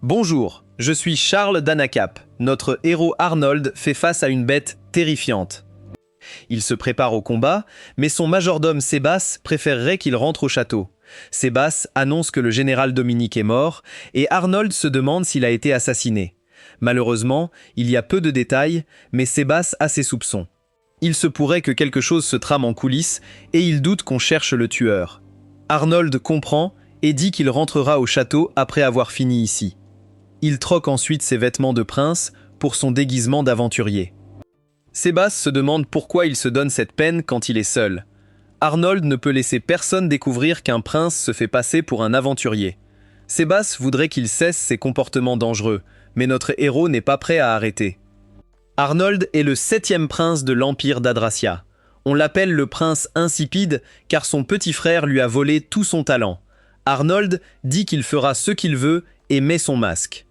Bonjour, je suis Charles d'Anacap. Notre héros Arnold fait face à une bête terrifiante. Il se prépare au combat, mais son majordome Sébas préférerait qu'il rentre au château. Sébas annonce que le général Dominique est mort, et Arnold se demande s'il a été assassiné. Malheureusement, il y a peu de détails, mais Sébas a ses soupçons. Il se pourrait que quelque chose se trame en coulisses, et il doute qu'on cherche le tueur. Arnold comprend et dit qu'il rentrera au château après avoir fini ici. Il troque ensuite ses vêtements de prince pour son déguisement d'aventurier. Sébas se demande pourquoi il se donne cette peine quand il est seul. Arnold ne peut laisser personne découvrir qu'un prince se fait passer pour un aventurier. Sébas voudrait qu'il cesse ses comportements dangereux, mais notre héros n'est pas prêt à arrêter. Arnold est le 7e prince de l'Empire d'Adrasia. On l'appelle le prince insipide car son petit frère lui a volé tout son talent. Arnold dit qu'il fera ce qu'il veut et met son masque.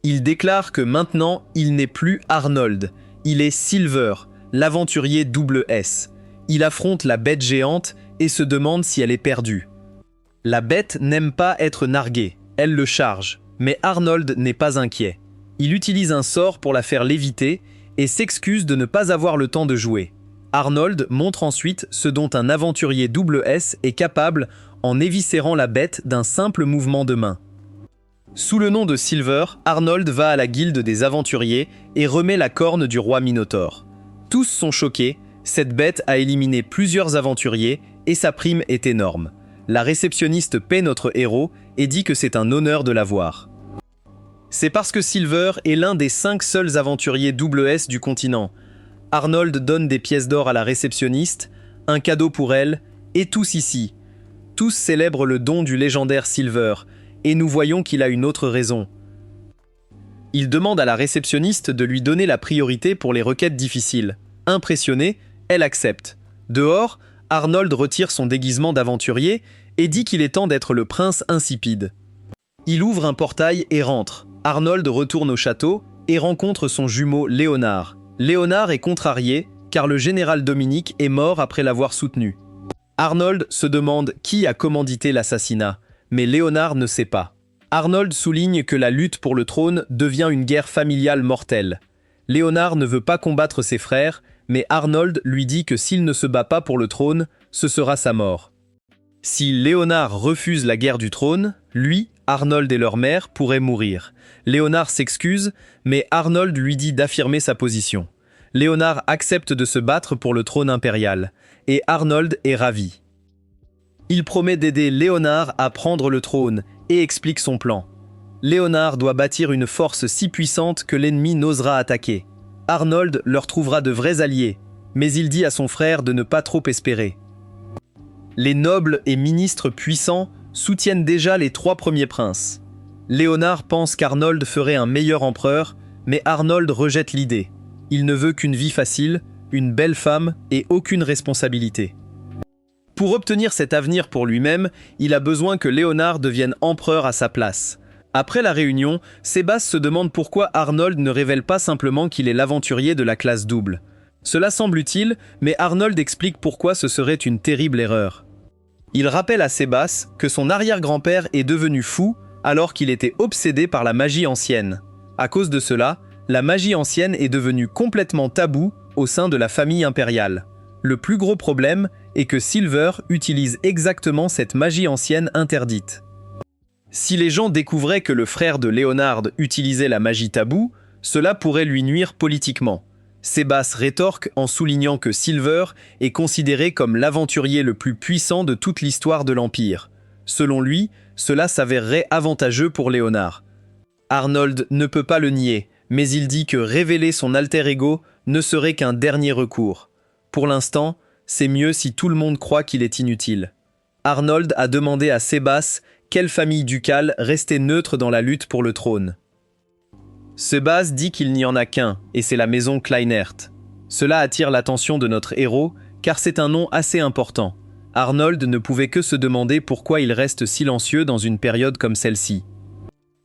Il déclare que maintenant, il n'est plus Arnold. Il est Silver, l'aventurier double S. Il affronte la bête géante et se demande si elle est perdue. La bête n'aime pas être narguée, elle le charge, mais Arnold n'est pas inquiet. Il utilise un sort pour la faire léviter et s'excuse de ne pas avoir le temps de jouer. Arnold montre ensuite ce dont un aventurier double S est capable en éviscérant la bête d'un simple mouvement de main. Sous le nom de Silver, Arnold va à la guilde des aventuriers et remet la corne du roi Minotaure. Tous sont choqués, cette bête a éliminé plusieurs aventuriers et sa prime est énorme. La réceptionniste paie notre héros et dit que c'est un honneur de la voir. C'est parce que Silver est l'un des 5 seuls aventuriers double S du continent. Arnold donne des pièces d'or à la réceptionniste, un cadeau pour elle, et tous ici. Tous célèbrent le don du légendaire Silver, et nous voyons qu'il a une autre raison. Il demande à la réceptionniste de lui donner la priorité pour les requêtes difficiles. Impressionnée, elle accepte. Dehors, Arnold retire son déguisement d'aventurier et dit qu'il est temps d'être le prince insipide. Il ouvre un portail et rentre. Arnold retourne au château et rencontre son jumeau Léonard. Léonard est contrarié car le général Dominique est mort après l'avoir soutenu. Arnold se demande qui a commandité l'assassinat, mais Léonard ne sait pas. Arnold souligne que la lutte pour le trône devient une guerre familiale mortelle. Léonard ne veut pas combattre ses frères, mais Arnold lui dit que s'il ne se bat pas pour le trône, ce sera sa mort. Si Léonard refuse la guerre du trône, lui, Arnold et leur mère pourraient mourir. Léonard s'excuse, mais Arnold lui dit d'affirmer sa position. Léonard accepte de se battre pour le trône impérial, et Arnold est ravi. Il promet d'aider Léonard à prendre le trône et explique son plan. Léonard doit bâtir une force si puissante que l'ennemi n'osera attaquer. Arnold leur trouvera de vrais alliés, mais il dit à son frère de ne pas trop espérer. Les nobles et ministres puissants soutiennent déjà les 3 premiers princes. Léonard pense qu'Arnold ferait un meilleur empereur, mais Arnold rejette l'idée. Il ne veut qu'une vie facile, une belle femme et aucune responsabilité. Pour obtenir cet avenir pour lui-même, il a besoin que Léonard devienne empereur à sa place. Après la réunion, Sébas se demande pourquoi Arnold ne révèle pas simplement qu'il est l'aventurier de la classe double. Cela semble utile, mais Arnold explique pourquoi ce serait une terrible erreur. Il rappelle à Sébas que son arrière-grand-père est devenu fou alors qu'il était obsédé par la magie ancienne. À cause de cela, la magie ancienne est devenue complètement taboue au sein de la famille impériale. Le plus gros problème est que Silver utilise exactement cette magie ancienne interdite. Si les gens découvraient que le frère de Léonard utilisait la magie taboue, cela pourrait lui nuire politiquement. Sébas rétorque en soulignant que Silver est considéré comme l'aventurier le plus puissant de toute l'histoire de l'Empire. Selon lui, cela s'avérerait avantageux pour Léonard. Arnold ne peut pas le nier, mais il dit que révéler son alter ego ne serait qu'un dernier recours. Pour l'instant, c'est mieux si tout le monde croit qu'il est inutile. Arnold a demandé à Sébas quelle famille ducale restait neutre dans la lutte pour le trône. Sébas dit qu'il n'y en a qu'un, et c'est la maison Kleinert. Cela attire l'attention de notre héros, car c'est un nom assez important. Arnold ne pouvait que se demander pourquoi il reste silencieux dans une période comme celle-ci.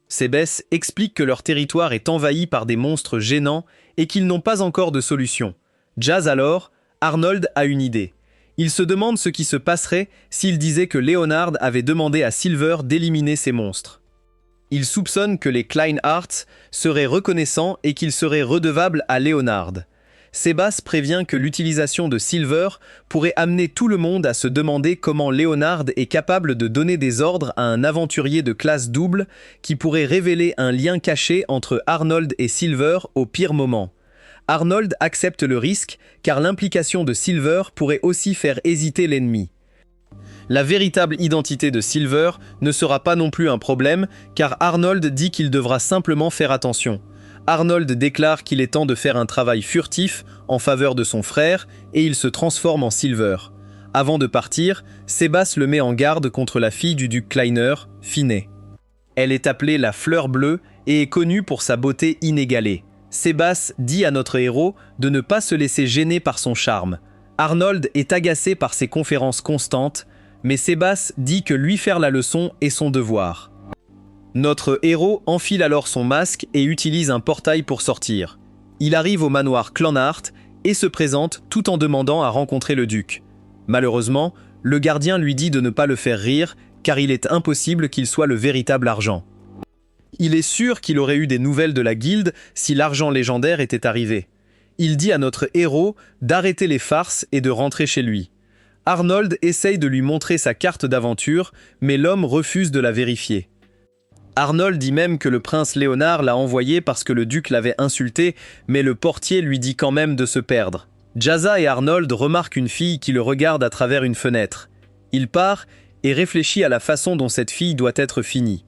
Sébas explique que leur territoire est envahi par des monstres gênants et qu'ils n'ont pas encore de solution. Jazz alors, Arnold a une idée. Il se demande ce qui se passerait s'il disait que Léonard avait demandé à Silver d'éliminer ces monstres. Il soupçonne que les Kleinhardt seraient reconnaissants et qu'ils seraient redevables à Leonard. Sebas prévient que l'utilisation de Silver pourrait amener tout le monde à se demander comment Leonard est capable de donner des ordres à un aventurier de classe double qui pourrait révéler un lien caché entre Arnold et Silver au pire moment. Arnold accepte le risque car l'implication de Silver pourrait aussi faire hésiter l'ennemi. La véritable identité de Silver ne sera pas non plus un problème car Arnold dit qu'il devra simplement faire attention. Arnold déclare qu'il est temps de faire un travail furtif en faveur de son frère et il se transforme en Silver. Avant de partir, Sebas le met en garde contre la fille du duc Kleiner, Finney. Elle est appelée la Fleur Bleue et est connue pour sa beauté inégalée. Sebas dit à notre héros de ne pas se laisser gêner par son charme. Arnold est agacé par ses conférences constantes, mais Sebas dit que lui faire la leçon est son devoir. Notre héros enfile alors son masque et utilise un portail pour sortir. Il arrive au manoir Clanhart et se présente tout en demandant à rencontrer le duc. Malheureusement, le gardien lui dit de ne pas le faire rire car il est impossible qu'il soit le véritable argent. Il est sûr qu'il aurait eu des nouvelles de la guilde si l'argent légendaire était arrivé. Il dit à notre héros d'arrêter les farces et de rentrer chez lui. Arnold essaye de lui montrer sa carte d'aventure, mais l'homme refuse de la vérifier. Arnold dit même que le prince Léonard l'a envoyé parce que le duc l'avait insulté, mais le portier lui dit quand même de se perdre. Jazza et Arnold remarquent une fille qui le regarde à travers une fenêtre. Il part et réfléchit à la façon dont cette fille doit être finie.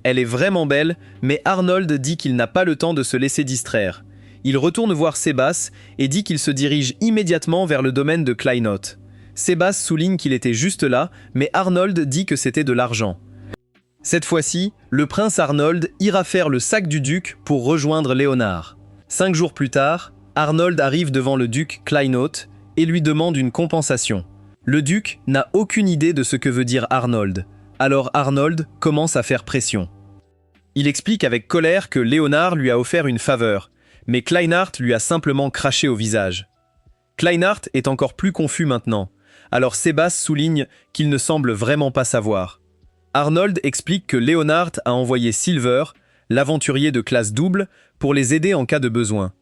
Elle est vraiment belle, mais Arnold dit qu'il n'a pas le temps de se laisser distraire. Il retourne voir Sebas et dit qu'il se dirige immédiatement vers le domaine de Kleinot. Sebas souligne qu'il était juste là, mais Arnold dit que c'était de l'argent. Cette fois-ci, le prince Arnold ira faire le sac du duc pour rejoindre Léonard. 5 jours plus tard, Arnold arrive devant le duc Kleinot et lui demande une compensation. Le duc n'a aucune idée de ce que veut dire Arnold, alors Arnold commence à faire pression. Il explique avec colère que Léonard lui a offert une faveur, mais Kleinhardt lui a simplement craché au visage. Kleinhardt est encore plus confus maintenant, alors Sebas souligne qu'il ne semble vraiment pas savoir. Arnold explique que Léonard a envoyé Silver, l'aventurier de classe double, pour les aider en cas de besoin.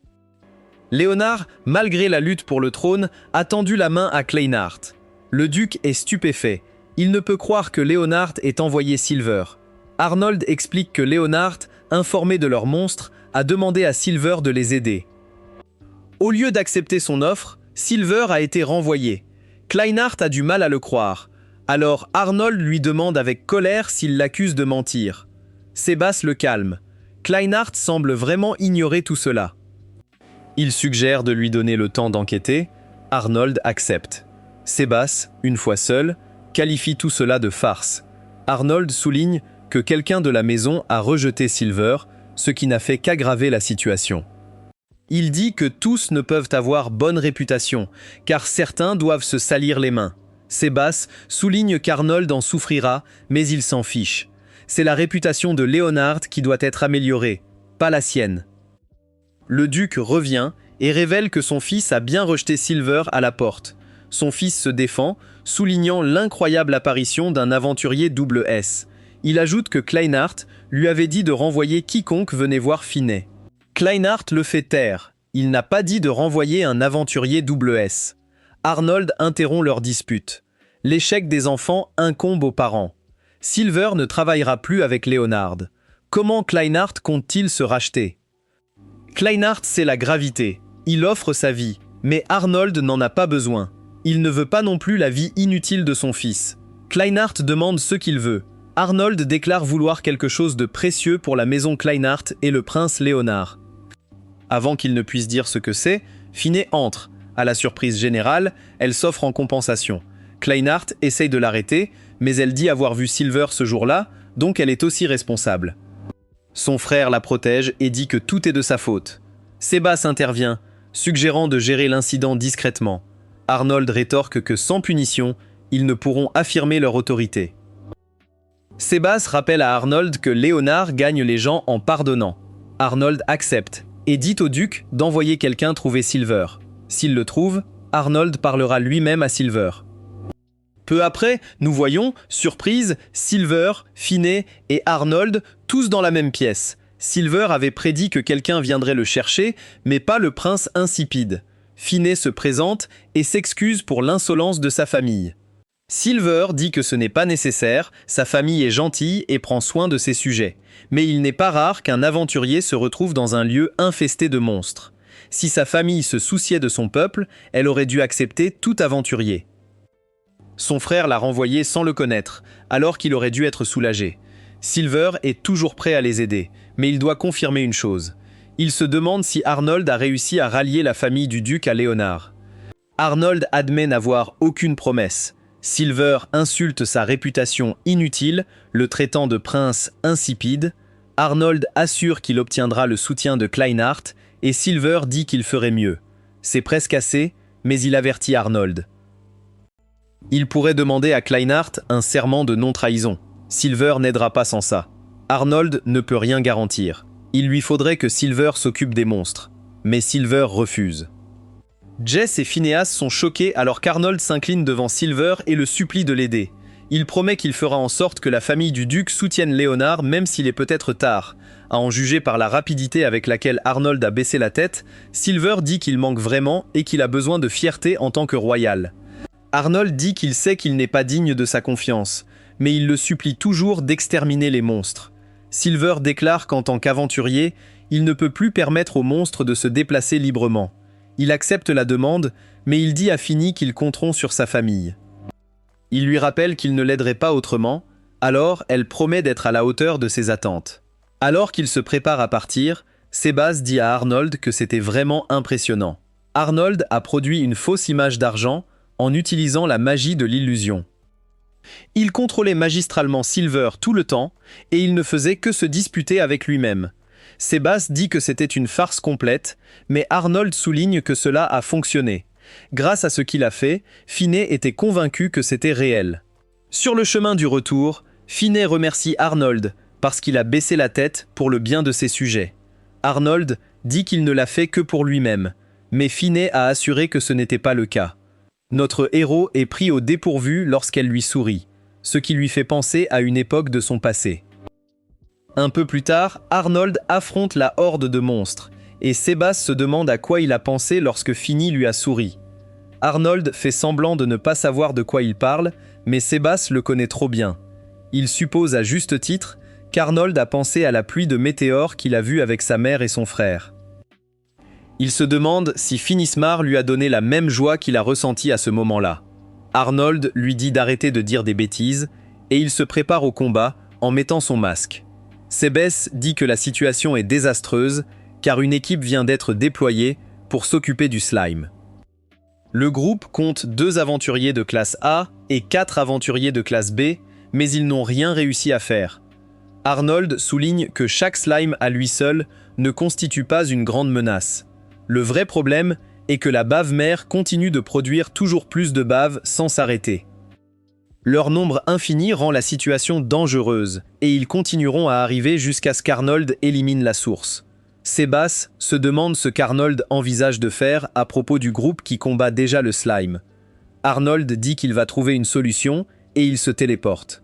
Léonard, malgré la lutte pour le trône, a tendu la main à Kleinhardt. Le duc est stupéfait. Il ne peut croire que Léonard ait envoyé Silver. Arnold explique que Léonard, informé de leur monstre, a demandé à Silver de les aider. Au lieu d'accepter son offre, Silver a été renvoyé. Kleinhardt a du mal à le croire. Alors Arnold lui demande avec colère s'il l'accuse de mentir. Sebas le calme. Kleinhardt semble vraiment ignorer tout cela. Il suggère de lui donner le temps d'enquêter. Arnold accepte. Sebas, une fois seul, qualifie tout cela de farce. Arnold souligne que quelqu'un de la maison a rejeté Silver, ce qui n'a fait qu'aggraver la situation. Il dit que tous ne peuvent avoir bonne réputation, car certains doivent se salir les mains. Sebas souligne qu'Arnold en souffrira, mais il s'en fiche. C'est la réputation de Léonard qui doit être améliorée, pas la sienne. Le duc revient et révèle que son fils a bien rejeté Silver à la porte. Son fils se défend, soulignant l'incroyable apparition d'un aventurier double S. Il ajoute que Kleinhardt lui avait dit de renvoyer quiconque venait voir Finney. Kleinhardt le fait taire. Il n'a pas dit de renvoyer un aventurier double S. Arnold interrompt leur dispute. L'échec des enfants incombe aux parents. Silver ne travaillera plus avec Léonard. Comment Kleinhardt compte-t-il se racheter? Kleinhardt sait la gravité. Il offre sa vie, mais Arnold n'en a pas besoin. Il ne veut pas non plus la vie inutile de son fils. Kleinhardt demande ce qu'il veut. Arnold déclare vouloir quelque chose de précieux pour la maison Kleinhardt et le prince Léonard. Avant qu'il ne puisse dire ce que c'est, Finney entre. À la surprise générale, elle s'offre en compensation. Kleinhardt essaye de l'arrêter, mais elle dit avoir vu Silver ce jour-là, donc elle est aussi responsable. Son frère la protège et dit que tout est de sa faute. Sebas intervient, suggérant de gérer l'incident discrètement. Arnold rétorque que sans punition, ils ne pourront affirmer leur autorité. Sebas rappelle à Arnold que Léonard gagne les gens en pardonnant. Arnold accepte et dit au duc d'envoyer quelqu'un trouver Silver. S'il le trouve, Arnold parlera lui-même à Silver. Peu après, nous voyons, surprise, Silver, Finney et Arnold Tous dans la même pièce. Silver avait prédit que quelqu'un viendrait le chercher, mais pas le prince insipide. Finney se présente et s'excuse pour l'insolence de sa famille. Silver dit que ce n'est pas nécessaire, sa famille est gentille et prend soin de ses sujets. Mais il n'est pas rare qu'un aventurier se retrouve dans un lieu infesté de monstres. Si sa famille se souciait de son peuple, elle aurait dû accepter tout aventurier. Son frère l'a renvoyé sans le connaître, alors qu'il aurait dû être soulagé. Silver est toujours prêt à les aider, mais il doit confirmer une chose. Il se demande si Arnold a réussi à rallier la famille du duc à Léonard. Arnold admet n'avoir aucune promesse. Silver insulte sa réputation inutile, le traitant de prince insipide. Arnold assure qu'il obtiendra le soutien de Kleinhardt et Silver dit qu'il ferait mieux. C'est presque assez, mais il avertit Arnold. Il pourrait demander à Kleinhardt un serment de non-trahison. Silver n'aidera pas sans ça. Arnold ne peut rien garantir. Il lui faudrait que Silver s'occupe des monstres. Mais Silver refuse. Jess et Phineas sont choqués alors qu'Arnold s'incline devant Silver et le supplie de l'aider. Il promet qu'il fera en sorte que la famille du duc soutienne Léonard même s'il est peut-être tard. À en juger par la rapidité avec laquelle Arnold a baissé la tête, Silver dit qu'il manque vraiment et qu'il a besoin de fierté en tant que royal. Arnold dit qu'il sait qu'il n'est pas digne de sa confiance, mais il le supplie toujours d'exterminer les monstres. Silver déclare qu'en tant qu'aventurier, il ne peut plus permettre aux monstres de se déplacer librement. Il accepte la demande, mais il dit à Finny qu'ils compteront sur sa famille. Il lui rappelle qu'il ne l'aiderait pas autrement, alors elle promet d'être à la hauteur de ses attentes. Alors qu'il se prépare à partir, Sebas dit à Arnold que c'était vraiment impressionnant. Arnold a produit une fausse image d'argent en utilisant la magie de l'illusion. Il contrôlait magistralement Silver tout le temps et il ne faisait que se disputer avec lui-même. Sebas dit que c'était une farce complète, mais Arnold souligne que cela a fonctionné. Grâce à ce qu'il a fait, Finney était convaincu que c'était réel. Sur le chemin du retour, Finney remercie Arnold parce qu'il a baissé la tête pour le bien de ses sujets. Arnold dit qu'il ne l'a fait que pour lui-même, mais Finney a assuré que ce n'était pas le cas. Notre héros est pris au dépourvu lorsqu'elle lui sourit, ce qui lui fait penser à une époque de son passé. Un peu plus tard, Arnold affronte la horde de monstres, et Sebas se demande à quoi il a pensé lorsque Finny lui a souri. Arnold fait semblant de ne pas savoir de quoi il parle, mais Sebas le connaît trop bien. Il suppose à juste titre qu'Arnold a pensé à la pluie de météores qu'il a vue avec sa mère et son frère. Il se demande si Finismar lui a donné la même joie qu'il a ressentie à ce moment-là. Arnold lui dit d'arrêter de dire des bêtises, et il se prépare au combat en mettant son masque. Sebes dit que la situation est désastreuse, car une équipe vient d'être déployée pour s'occuper du slime. Le groupe compte 2 aventuriers de classe A et 4 aventuriers de classe B, mais ils n'ont rien réussi à faire. Arnold souligne que chaque slime à lui seul ne constitue pas une grande menace. Le vrai problème est que la bave-mère continue de produire toujours plus de bave sans s'arrêter. Leur nombre infini rend la situation dangereuse, et ils continueront à arriver jusqu'à ce qu'Arnold élimine la source. Sebas se demande ce qu'Arnold envisage de faire à propos du groupe qui combat déjà le slime. Arnold dit qu'il va trouver une solution, et il se téléporte.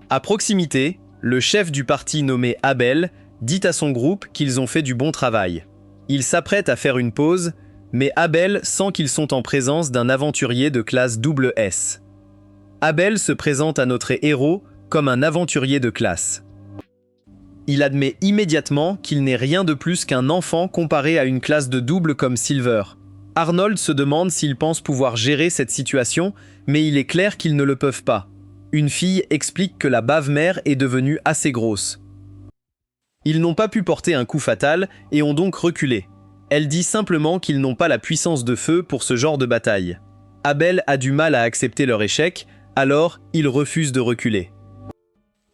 À proximité, le chef du parti nommé Abel dit à son groupe qu'ils ont fait du bon travail. Il s'apprête à faire une pause, mais Abel sent qu'ils sont en présence d'un aventurier de classe SS. Abel se présente à notre héros comme un aventurier de classe. Il admet immédiatement qu'il n'est rien de plus qu'un enfant comparé à une classe de double comme Silver. Arnold se demande s'ils pensent pouvoir gérer cette situation, mais il est clair qu'ils ne le peuvent pas. Une fille explique que la bave-mère est devenue assez grosse. Ils n'ont pas pu porter un coup fatal et ont donc reculé. Elle dit simplement qu'ils n'ont pas la puissance de feu pour ce genre de bataille. Abel a du mal à accepter leur échec, alors il refuse de reculer.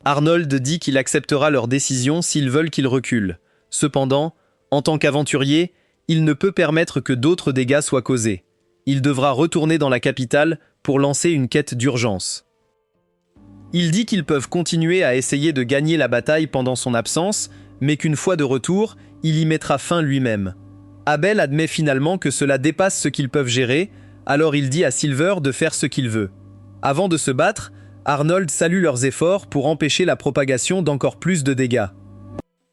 Arnold dit qu'il acceptera leur décision s'ils veulent qu'ils reculent. Cependant, en tant qu'aventurier, il ne peut permettre que d'autres dégâts soient causés. Il devra retourner dans la capitale pour lancer une quête d'urgence. Il dit qu'ils peuvent continuer à essayer de gagner la bataille pendant son absence, mais qu'une fois de retour, il y mettra fin lui-même. Abel admet finalement que cela dépasse ce qu'ils peuvent gérer, alors il dit à Silver de faire ce qu'il veut. Avant de se battre, Arnold salue leurs efforts pour empêcher la propagation d'encore plus de dégâts.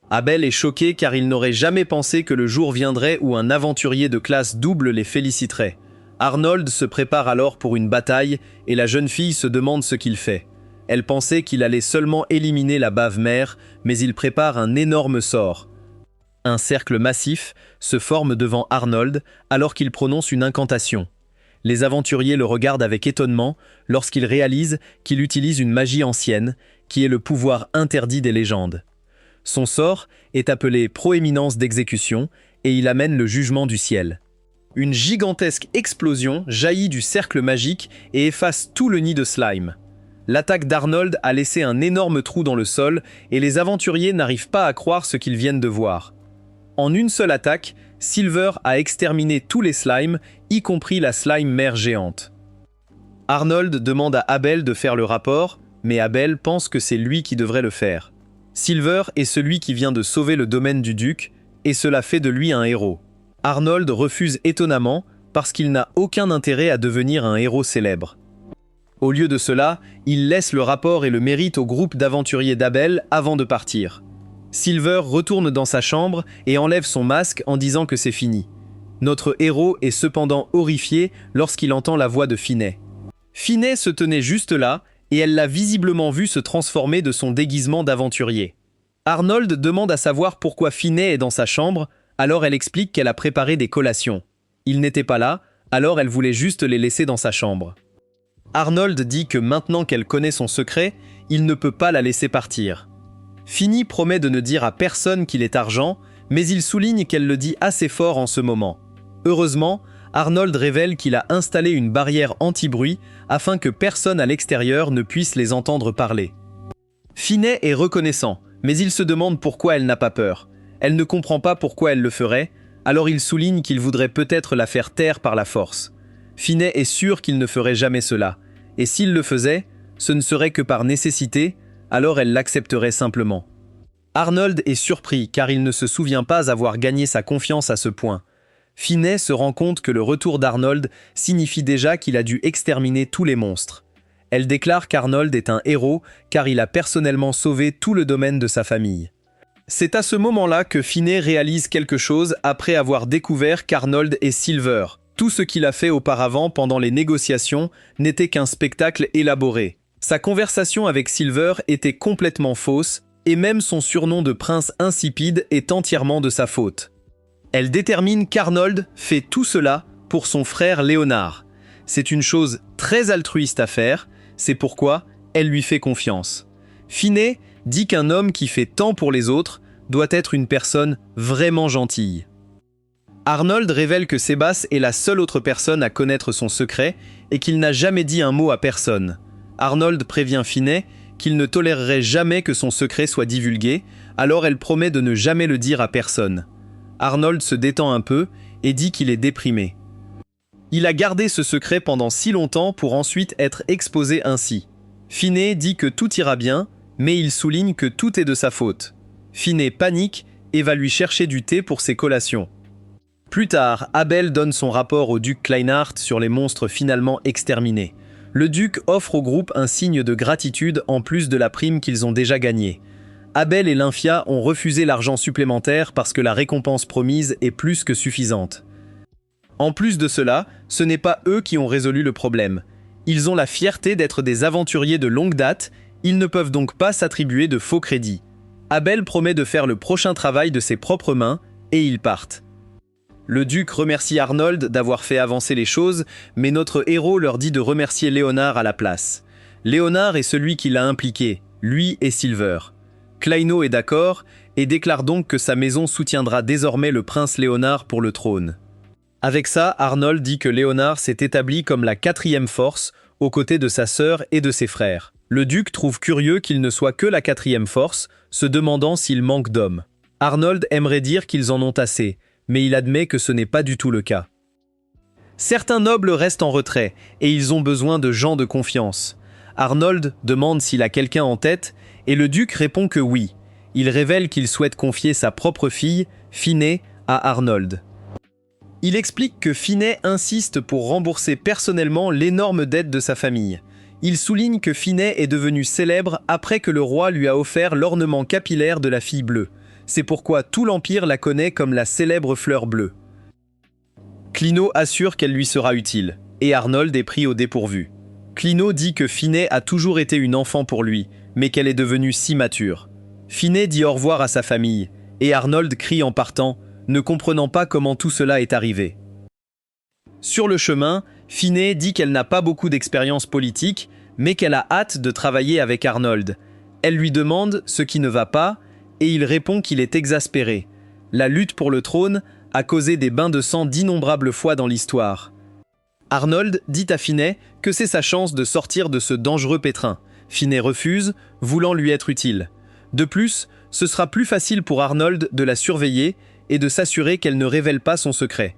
Abel est choqué car il n'aurait jamais pensé que le jour viendrait où un aventurier de classe double les féliciterait. Arnold se prépare alors pour une bataille et la jeune fille se demande ce qu'il fait. Elle pensait qu'il allait seulement éliminer la bave-mère, mais il prépare un énorme sort. Un cercle massif se forme devant Arnold alors qu'il prononce une incantation. Les aventuriers le regardent avec étonnement lorsqu'ils réalisent qu'il utilise une magie ancienne, qui est le pouvoir interdit des légendes. Son sort est appelé proéminence d'exécution et il amène le jugement du ciel. Une gigantesque explosion jaillit du cercle magique et efface tout le nid de slime. L'attaque d'Arnold a laissé un énorme trou dans le sol et les aventuriers n'arrivent pas à croire ce qu'ils viennent de voir. En une seule attaque, Silver a exterminé tous les slimes, y compris la slime mère géante. Arnold demande à Abel de faire le rapport, mais Abel pense que c'est lui qui devrait le faire. Silver est celui qui vient de sauver le domaine du duc, et cela fait de lui un héros. Arnold refuse étonnamment parce qu'il n'a aucun intérêt à devenir un héros célèbre. Au lieu de cela, il laisse le rapport et le mérite au groupe d'aventuriers d'Abel avant de partir. Silver retourne dans sa chambre et enlève son masque en disant que c'est fini. Notre héros est cependant horrifié lorsqu'il entend la voix de Finney. Finney se tenait juste là et elle l'a visiblement vu se transformer de son déguisement d'aventurier. Arnold demande à savoir pourquoi Finney est dans sa chambre, alors elle explique qu'elle a préparé des collations. Il n'était pas là, alors elle voulait juste les laisser dans sa chambre. Arnold dit que maintenant qu'elle connaît son secret, il ne peut pas la laisser partir. Finney promet de ne dire à personne qu'il est argent, mais il souligne qu'elle le dit assez fort en ce moment. Heureusement, Arnold révèle qu'il a installé une barrière anti-bruit afin que personne à l'extérieur ne puisse les entendre parler. Finney est reconnaissant, mais il se demande pourquoi elle n'a pas peur. Elle ne comprend pas pourquoi elle le ferait, alors il souligne qu'il voudrait peut-être la faire taire par la force. Finney est sûr qu'il ne ferait jamais cela, et s'il le faisait, ce ne serait que par nécessité, alors elle l'accepterait simplement. Arnold est surpris car il ne se souvient pas avoir gagné sa confiance à ce point. Finney se rend compte que le retour d'Arnold signifie déjà qu'il a dû exterminer tous les monstres. Elle déclare qu'Arnold est un héros car il a personnellement sauvé tout le domaine de sa famille. C'est à ce moment-là que Finney réalise quelque chose après avoir découvert qu'Arnold est Silver. Tout ce qu'il a fait auparavant pendant les négociations n'était qu'un spectacle élaboré. Sa conversation avec Silver était complètement fausse, et même son surnom de prince insipide est entièrement de sa faute. Elle détermine qu'Arnold fait tout cela pour son frère Léonard. C'est une chose très altruiste à faire, c'est pourquoi elle lui fait confiance. Finney dit qu'un homme qui fait tant pour les autres doit être une personne vraiment gentille. Arnold révèle que Sebass est la seule autre personne à connaître son secret et qu'il n'a jamais dit un mot à personne. Arnold prévient Finney qu'il ne tolérerait jamais que son secret soit divulgué, alors elle promet de ne jamais le dire à personne. Arnold se détend un peu et dit qu'il est déprimé. Il a gardé ce secret pendant si longtemps pour ensuite être exposé ainsi. Finney dit que tout ira bien, mais il souligne que tout est de sa faute. Finney panique et va lui chercher du thé pour ses collations. Plus tard, Abel donne son rapport au duc Kleinhardt sur les monstres finalement exterminés. Le duc offre au groupe un signe de gratitude en plus de la prime qu'ils ont déjà gagnée. Abel et Lynfia ont refusé l'argent supplémentaire parce que la récompense promise est plus que suffisante. En plus de cela, ce n'est pas eux qui ont résolu le problème. Ils ont la fierté d'être des aventuriers de longue date, ils ne peuvent donc pas s'attribuer de faux crédits. Abel promet de faire le prochain travail de ses propres mains, et ils partent. Le duc remercie Arnold d'avoir fait avancer les choses, mais notre héros leur dit de remercier Léonard à la place. Léonard est celui qui l'a impliqué, lui et Silver. Kleino est d'accord et déclare donc que sa maison soutiendra désormais le prince Léonard pour le trône. Avec ça, Arnold dit que Léonard s'est établi comme la 4e force, aux côtés de sa sœur et de ses frères. Le duc trouve curieux qu'il ne soit que la 4e force, se demandant s'il manque d'hommes. Arnold aimerait dire qu'ils en ont assez, mais il admet que ce n'est pas du tout le cas. Certains nobles restent en retrait, et ils ont besoin de gens de confiance. Arnold demande s'il a quelqu'un en tête, et le duc répond que oui. Il révèle qu'il souhaite confier sa propre fille, Finney, à Arnold. Il explique que Finney insiste pour rembourser personnellement l'énorme dette de sa famille. Il souligne que Finet est devenu célèbre après que le roi lui a offert l'ornement capillaire de la fille bleue. C'est pourquoi tout l'Empire la connaît comme la célèbre fleur bleue. Clino assure qu'elle lui sera utile, et Arnold est pris au dépourvu. Clino dit que Finet a toujours été une enfant pour lui, mais qu'elle est devenue si mature. Finet dit au revoir à sa famille, et Arnold crie en partant, ne comprenant pas comment tout cela est arrivé. Sur le chemin, Finet dit qu'elle n'a pas beaucoup d'expérience politique, mais qu'elle a hâte de travailler avec Arnold. Elle lui demande ce qui ne va pas, et il répond qu'il est exaspéré. La lutte pour le trône a causé des bains de sang d'innombrables fois dans l'histoire. Arnold dit à Finet que c'est sa chance de sortir de ce dangereux pétrin. Finet refuse, voulant lui être utile. De plus, ce sera plus facile pour Arnold de la surveiller et de s'assurer qu'elle ne révèle pas son secret.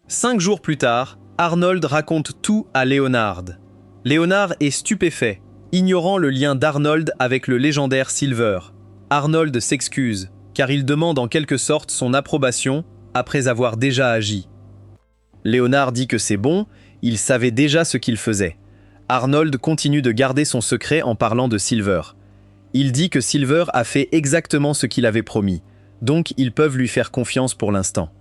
5 jours plus tard, Arnold raconte tout à Leonard. Leonard est stupéfait, ignorant le lien d'Arnold avec le légendaire Silver. Arnold s'excuse, car il demande en quelque sorte son approbation après avoir déjà agi. Leonard dit que c'est bon, il savait déjà ce qu'il faisait. Arnold continue de garder son secret en parlant de Silver. Il dit que Silver a fait exactement ce qu'il avait promis, donc ils peuvent lui faire confiance pour l'instant.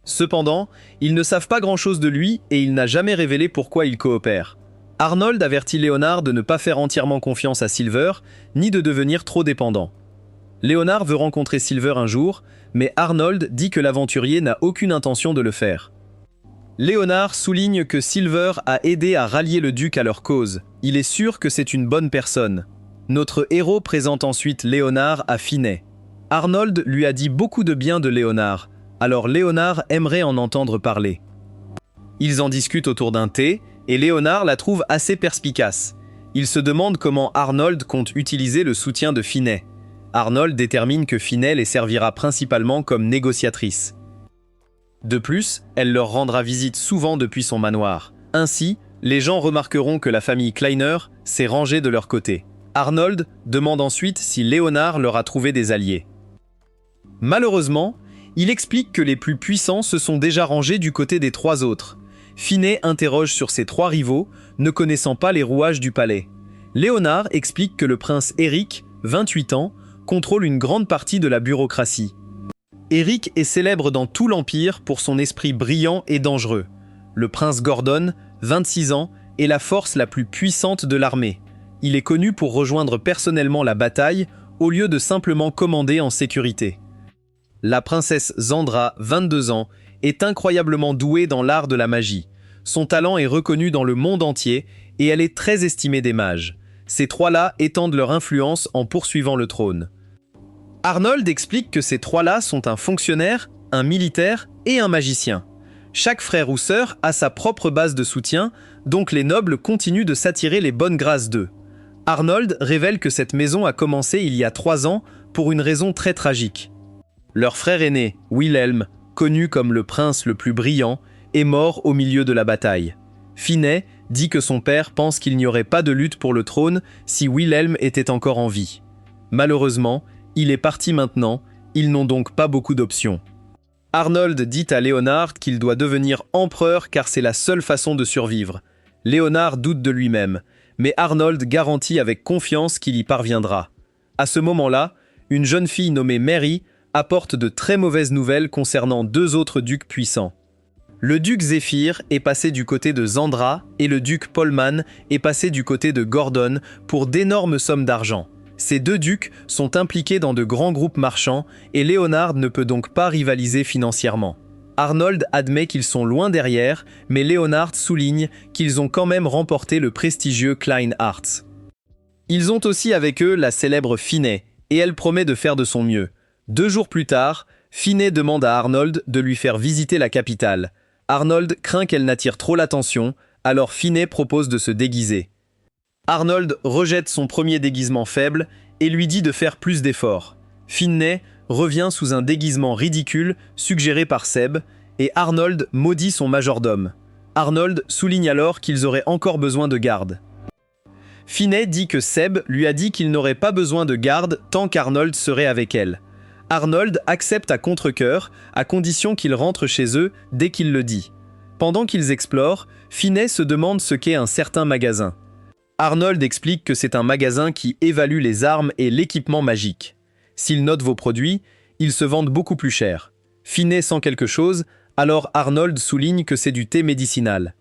Cependant, ils ne savent pas grand-chose de lui et il n'a jamais révélé pourquoi il coopère. Arnold avertit Leonard de ne pas faire entièrement confiance à Silver, ni de devenir trop dépendant. Leonard veut rencontrer Silver un jour, mais Arnold dit que l'aventurier n'a aucune intention de le faire. Leonard souligne que Silver a aidé à rallier le duc à leur cause. Il est sûr que c'est une bonne personne. Notre héros présente ensuite Leonard à Finet. Arnold lui a dit beaucoup de bien de Leonard, alors Leonard aimerait en entendre parler. Ils en discutent autour d'un thé, et Leonard la trouve assez perspicace. Il se demande comment Arnold compte utiliser le soutien de Finet. Arnold détermine que Finet les servira principalement comme négociatrice. De plus, elle leur rendra visite souvent depuis son manoir. Ainsi, les gens remarqueront que la famille Kleiner s'est rangée de leur côté. Arnold demande ensuite si Leonard leur a trouvé des alliés. Malheureusement, il explique que les plus puissants se sont déjà rangés du côté des 3 autres. Finet interroge sur ses 3 rivaux, ne connaissant pas les rouages du palais. Leonard explique que le prince Eric, 28 ans, contrôle une grande partie de la bureaucratie. Eric est célèbre dans tout l'Empire pour son esprit brillant et dangereux. Le prince Gordon, 26 ans, est la force la plus puissante de l'armée. Il est connu pour rejoindre personnellement la bataille au lieu de simplement commander en sécurité. La princesse Zandra, 22 ans, est incroyablement douée dans l'art de la magie. Son talent est reconnu dans le monde entier et elle est très estimée des mages. Ces 3-là étendent leur influence en poursuivant le trône. Arnold explique que ces 3-là sont un fonctionnaire, un militaire et un magicien. Chaque frère ou sœur a sa propre base de soutien, donc les nobles continuent de s'attirer les bonnes grâces d'eux. Arnold révèle que cette maison a commencé il y a 3 ans pour une raison très tragique. Leur frère aîné, Wilhelm, connu comme le prince le plus brillant, est mort au milieu de la bataille. Finet dit que son père pense qu'il n'y aurait pas de lutte pour le trône si Wilhelm était encore en vie. Malheureusement, il est parti maintenant, ils n'ont donc pas beaucoup d'options. Arnold dit à Leonard qu'il doit devenir empereur car c'est la seule façon de survivre. Leonard doute de lui-même, mais Arnold garantit avec confiance qu'il y parviendra. À ce moment-là, une jeune fille nommée Mary apporte de très mauvaises nouvelles concernant 2 autres ducs puissants. Le duc Zéphyr est passé du côté de Zandra et le duc Polman est passé du côté de Gordon pour d'énormes sommes d'argent. Ces 2 ducs sont impliqués dans de grands groupes marchands et Leonard ne peut donc pas rivaliser financièrement. Arnold admet qu'ils sont loin derrière, mais Leonard souligne qu'ils ont quand même remporté le prestigieux Klein Arts. Ils ont aussi avec eux la célèbre Finet, et elle promet de faire de son mieux. 2 jours plus tard, Finet demande à Arnold de lui faire visiter la capitale. Arnold craint qu'elle n'attire trop l'attention, alors Finet propose de se déguiser. Arnold rejette son premier déguisement faible et lui dit de faire plus d'efforts. Finet revient sous un déguisement ridicule suggéré par Seb et Arnold maudit son majordome. Arnold souligne alors qu'ils auraient encore besoin de garde. Finet dit que Seb lui a dit qu'il n'aurait pas besoin de garde tant qu'Arnold serait avec elle. Arnold accepte à contre-cœur, à condition qu'il rentre chez eux dès qu'il le dit. Pendant qu'ils explorent, Finney se demande ce qu'est un certain magasin. Arnold explique que c'est un magasin qui évalue les armes et l'équipement magique. S'il note vos produits, ils se vendent beaucoup plus cher. Finney sent quelque chose, alors Arnold souligne que c'est du thé médicinal.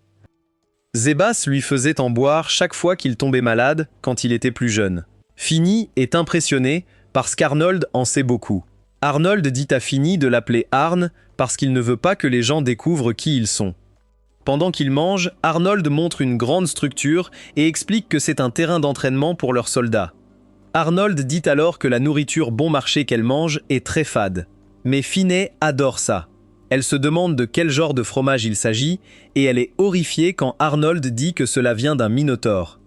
Zebas lui faisait en boire chaque fois qu'il tombait malade quand il était plus jeune. Finny est impressionné parce qu'Arnold en sait beaucoup. Arnold dit à Finny de l'appeler Arn parce qu'il ne veut pas que les gens découvrent qui ils sont. Pendant qu'ils mangent, Arnold montre une grande structure et explique que c'est un terrain d'entraînement pour leurs soldats. Arnold dit alors que la nourriture bon marché qu'elle mange est très fade. Mais Finney adore ça. Elle se demande de quel genre de fromage il s'agit et elle est horrifiée quand Arnold dit que cela vient d'un minotaure.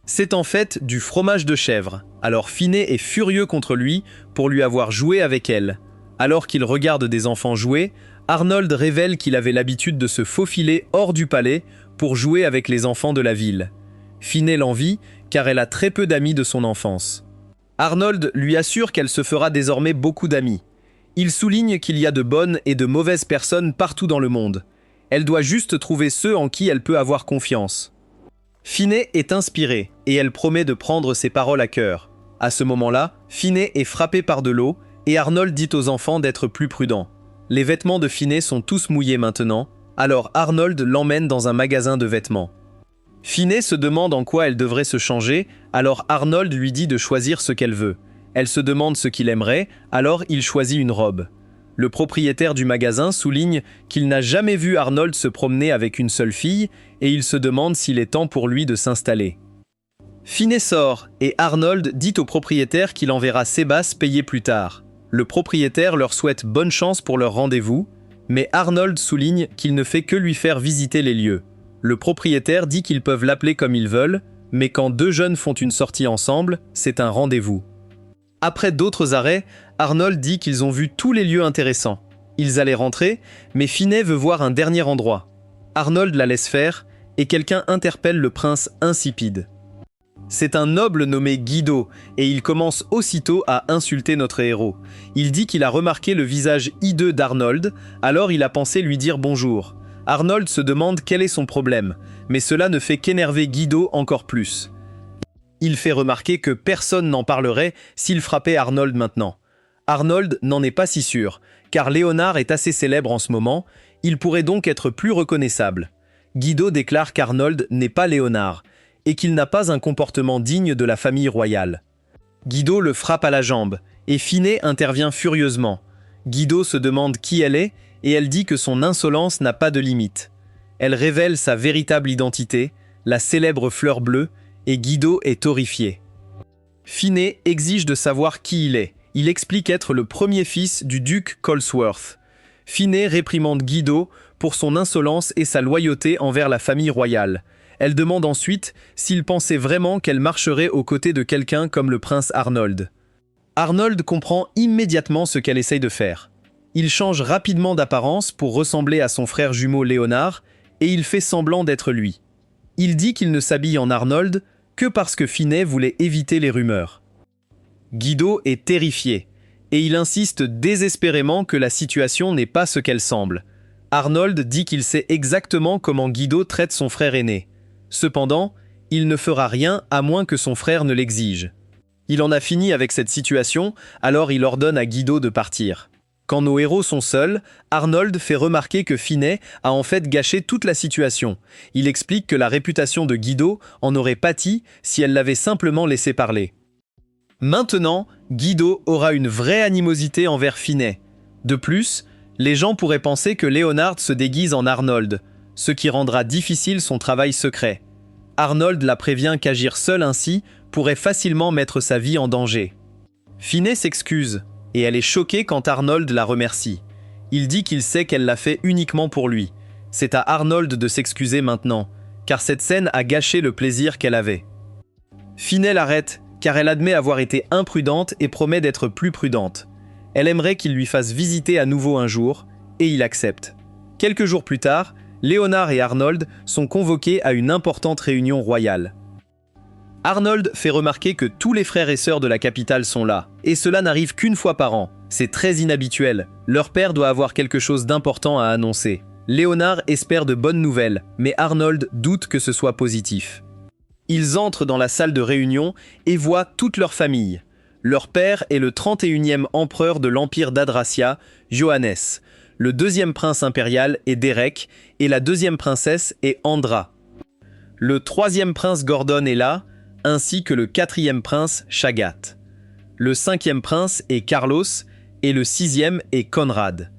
C'est en fait du fromage de chèvre, alors Finney est furieux contre lui pour lui avoir joué avec elle. Alors qu'il regarde des enfants jouer, Arnold révèle qu'il avait l'habitude de se faufiler hors du palais pour jouer avec les enfants de la ville. Finney l'envie car elle a très peu d'amis de son enfance. Arnold lui assure qu'elle se fera désormais beaucoup d'amis. Il souligne qu'il y a de bonnes et de mauvaises personnes partout dans le monde. Elle doit juste trouver ceux en qui elle peut avoir confiance. Finney est inspirée et elle promet de prendre ses paroles à cœur. À ce moment-là, Finney est frappé par de l'eau et Arnold dit aux enfants d'être plus prudents. Les vêtements de Finney sont tous mouillés maintenant, alors Arnold l'emmène dans un magasin de vêtements. Finney se demande en quoi elle devrait se changer, alors Arnold lui dit de choisir ce qu'elle veut. Elle se demande ce qu'il aimerait, alors il choisit une robe. Le propriétaire du magasin souligne qu'il n'a jamais vu Arnold se promener avec une seule fille et il se demande s'il est temps pour lui de s'installer. Finney sort et Arnold dit au propriétaire qu'il enverra Zebas payer plus tard. Le propriétaire leur souhaite bonne chance pour leur rendez-vous, mais Arnold souligne qu'il ne fait que lui faire visiter les lieux. Le propriétaire dit qu'ils peuvent l'appeler comme ils veulent, mais quand deux jeunes font une sortie ensemble, c'est un rendez-vous. Après d'autres arrêts, Arnold dit qu'ils ont vu tous les lieux intéressants. Ils allaient rentrer, mais Finney veut voir un dernier endroit. Arnold la laisse faire, et quelqu'un interpelle le prince insipide. C'est un noble nommé Guido, et il commence aussitôt à insulter notre héros. Il dit qu'il a remarqué le visage hideux d'Arnold, alors il a pensé lui dire bonjour. Arnold se demande quel est son problème, mais cela ne fait qu'énerver Guido encore plus. Il fait remarquer que personne n'en parlerait s'il frappait Arnold maintenant. Arnold n'en est pas si sûr, car Léonard est assez célèbre en ce moment, il pourrait donc être plus reconnaissable. Guido déclare qu'Arnold n'est pas Léonard, et qu'il n'a pas un comportement digne de la famille royale. Guido le frappe à la jambe, et Finney intervient furieusement. Guido se demande qui elle est, et elle dit que son insolence n'a pas de limite. Elle révèle sa véritable identité, la célèbre fleur bleue, et Guido est horrifié. Finney exige de savoir qui il est. Il explique être le premier fils du duc Colesworth. Finney réprimande Guido pour son insolence et sa loyauté envers la famille royale. Elle demande ensuite s'il pensait vraiment qu'elle marcherait aux côtés de quelqu'un comme le prince Arnold. Arnold comprend immédiatement ce qu'elle essaye de faire. Il change rapidement d'apparence pour ressembler à son frère jumeau Léonard et il fait semblant d'être lui. Il dit qu'il ne s'habille en Arnold que parce que Finney voulait éviter les rumeurs. Guido est terrifié et il insiste désespérément que la situation n'est pas ce qu'elle semble. Arnold dit qu'il sait exactement comment Guido traite son frère aîné. Cependant, il ne fera rien à moins que son frère ne l'exige. Il en a fini avec cette situation, alors il ordonne à Guido de partir. Quand nos héros sont seuls, Arnold fait remarquer que Finney a en fait gâché toute la situation. Il explique que la réputation de Guido en aurait pâti si elle l'avait simplement laissé parler. Maintenant, Guido aura une vraie animosité envers Finney. De plus, les gens pourraient penser que Léonard se déguise en Arnold, ce qui rendra difficile son travail secret. Arnold la prévient qu'agir seul ainsi pourrait facilement mettre sa vie en danger. Finney s'excuse, et elle est choquée quand Arnold la remercie. Il dit qu'il sait qu'elle l'a fait uniquement pour lui. C'est à Arnold de s'excuser maintenant, car cette scène a gâché le plaisir qu'elle avait. Finney l'arrête, car elle admet avoir été imprudente et promet d'être plus prudente. Elle aimerait qu'il lui fasse visiter à nouveau un jour, et il accepte. Quelques jours plus tard, Léonard et Arnold sont convoqués à une importante réunion royale. Arnold fait remarquer que tous les frères et sœurs de la capitale sont là, et cela n'arrive qu'une fois par an. C'est très inhabituel, leur père doit avoir quelque chose d'important à annoncer. Léonard espère de bonnes nouvelles, mais Arnold doute que ce soit positif. Ils entrent dans la salle de réunion et voient toute leur famille. Leur père est le 31e empereur de l'Empire d'Adrasia, Johannes. Le 2e prince impérial est Derek et la 2e princesse est Andra. Le 3e prince Gordon est là, ainsi que le 4e prince Chagat. Le 5e prince est Carlos et le 6e est Conrad.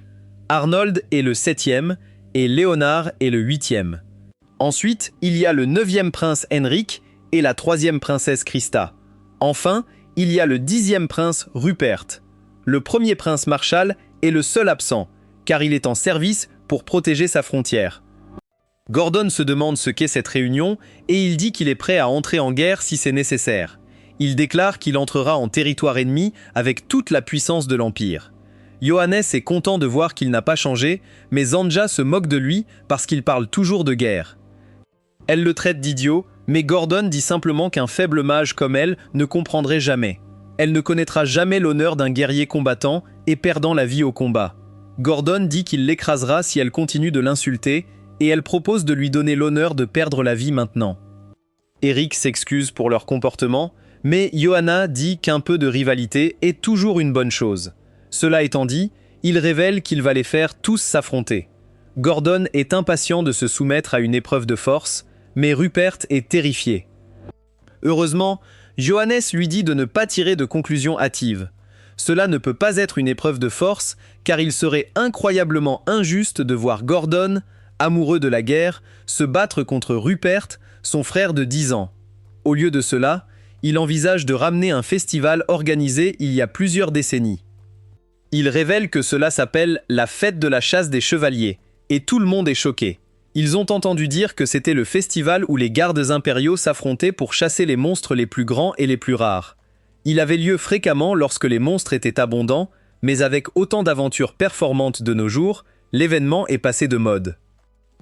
Arnold est le 7e et Léonard est le 8e. Ensuite, il y a le 9e prince Henrik et la 3e princesse Christa. Enfin, il y a le 10e prince Rupert. Le 1er prince Marshal est le seul absent, car il est en service pour protéger sa frontière. Gordon se demande ce qu'est cette réunion et il dit qu'il est prêt à entrer en guerre si c'est nécessaire. Il déclare qu'il entrera en territoire ennemi avec toute la puissance de l'Empire. Johannes est content de voir qu'il n'a pas changé, mais Zanja se moque de lui parce qu'il parle toujours de guerre. Elle le traite d'idiot, mais Gordon dit simplement qu'un faible mage comme elle ne comprendrait jamais. Elle ne connaîtra jamais l'honneur d'un guerrier combattant et perdant la vie au combat. Gordon dit qu'il l'écrasera si elle continue de l'insulter, et elle propose de lui donner l'honneur de perdre la vie maintenant. Eric s'excuse pour leur comportement, mais Johanna dit qu'un peu de rivalité est toujours une bonne chose. Cela étant dit, il révèle qu'il va les faire tous s'affronter. Gordon est impatient de se soumettre à une épreuve de force, mais Rupert est terrifié. Heureusement, Johannes lui dit de ne pas tirer de conclusions hâtives. Cela ne peut pas être une épreuve de force, car il serait incroyablement injuste de voir Gordon, amoureux de la guerre, se battre contre Rupert, son frère de 10 ans. Au lieu de cela, il envisage de ramener un festival organisé il y a plusieurs décennies. Il révèle que cela s'appelle la fête de la chasse des chevaliers, et tout le monde est choqué. Ils ont entendu dire que c'était le festival où les gardes impériaux s'affrontaient pour chasser les monstres les plus grands et les plus rares. Il avait lieu fréquemment lorsque les monstres étaient abondants, mais avec autant d'aventures performantes de nos jours, l'événement est passé de mode.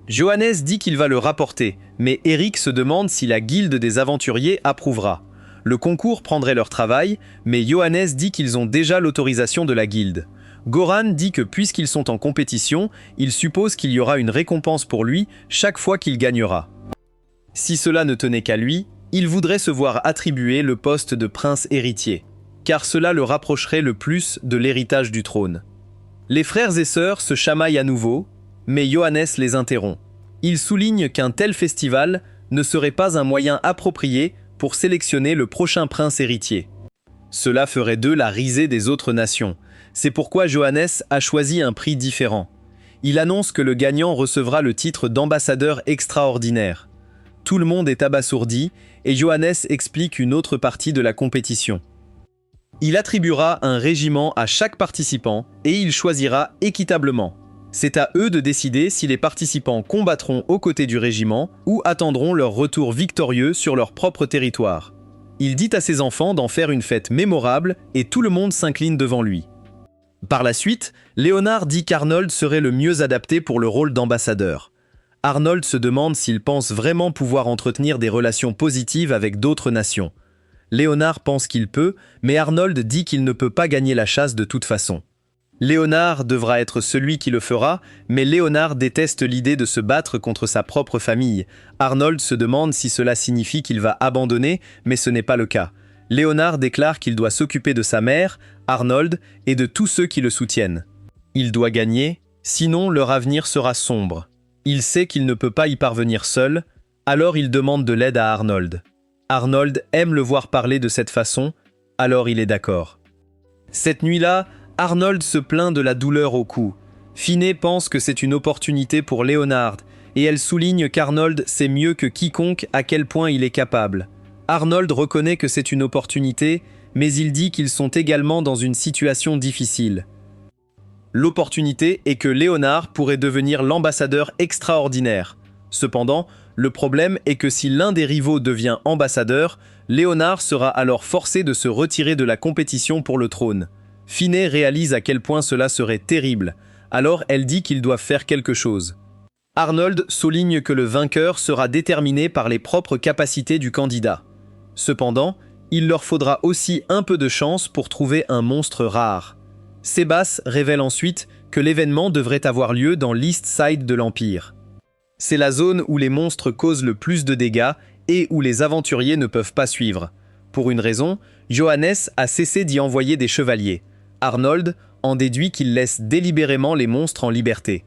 Johannes dit qu'il va le rapporter, mais Eric se demande si la guilde des aventuriers approuvera. Le concours prendrait leur travail, mais Johannes dit qu'ils ont déjà l'autorisation de la guilde. Goran dit que puisqu'ils sont en compétition, il suppose qu'il y aura une récompense pour lui chaque fois qu'il gagnera. Si cela ne tenait qu'à lui, il voudrait se voir attribuer le poste de prince héritier, car cela le rapprocherait le plus de l'héritage du trône. Les frères et sœurs se chamaillent à nouveau, mais Johannes les interrompt. Il souligne qu'un tel festival ne serait pas un moyen approprié pour sélectionner le prochain prince héritier. Cela ferait d'eux la risée des autres nations. C'est pourquoi Johannes a choisi un prix différent. Il annonce que le gagnant recevra le titre d'ambassadeur extraordinaire. Tout le monde est abasourdi et Johannes explique une autre partie de la compétition. Il attribuera un régiment à chaque participant et il choisira équitablement. C'est à eux de décider si les participants combattront aux côtés du régiment ou attendront leur retour victorieux sur leur propre territoire. Il dit à ses enfants d'en faire une fête mémorable et tout le monde s'incline devant lui. Par la suite, Léonard dit qu'Arnold serait le mieux adapté pour le rôle d'ambassadeur. Arnold se demande s'il pense vraiment pouvoir entretenir des relations positives avec d'autres nations. Léonard pense qu'il peut, mais Arnold dit qu'il ne peut pas gagner la chasse de toute façon. Léonard devra être celui qui le fera, mais Léonard déteste l'idée de se battre contre sa propre famille. Arnold se demande si cela signifie qu'il va abandonner, mais ce n'est pas le cas. Léonard déclare qu'il doit s'occuper de sa mère, Arnold, et de tous ceux qui le soutiennent. Il doit gagner, sinon leur avenir sera sombre. Il sait qu'il ne peut pas y parvenir seul, alors il demande de l'aide à Arnold. Arnold aime le voir parler de cette façon, alors il est d'accord. Cette nuit-là, Arnold se plaint de la douleur au cou. Finney pense que c'est une opportunité pour Léonard, et elle souligne qu'Arnold sait mieux que quiconque à quel point il est capable. Arnold reconnaît que c'est une opportunité, mais il dit qu'ils sont également dans une situation difficile. L'opportunité est que Léonard pourrait devenir l'ambassadeur extraordinaire. Cependant, le problème est que si l'un des rivaux devient ambassadeur, Léonard sera alors forcé de se retirer de la compétition pour le trône. Finney réalise à quel point cela serait terrible, alors elle dit qu'ils doivent faire quelque chose. Arnold souligne que le vainqueur sera déterminé par les propres capacités du candidat. Cependant, il leur faudra aussi un peu de chance pour trouver un monstre rare. Sebas révèle ensuite que l'événement devrait avoir lieu dans l'East Side de l'Empire. C'est la zone où les monstres causent le plus de dégâts et où les aventuriers ne peuvent pas suivre. Pour une raison, Johannes a cessé d'y envoyer des chevaliers. Arnold en déduit qu'il laisse délibérément les monstres en liberté.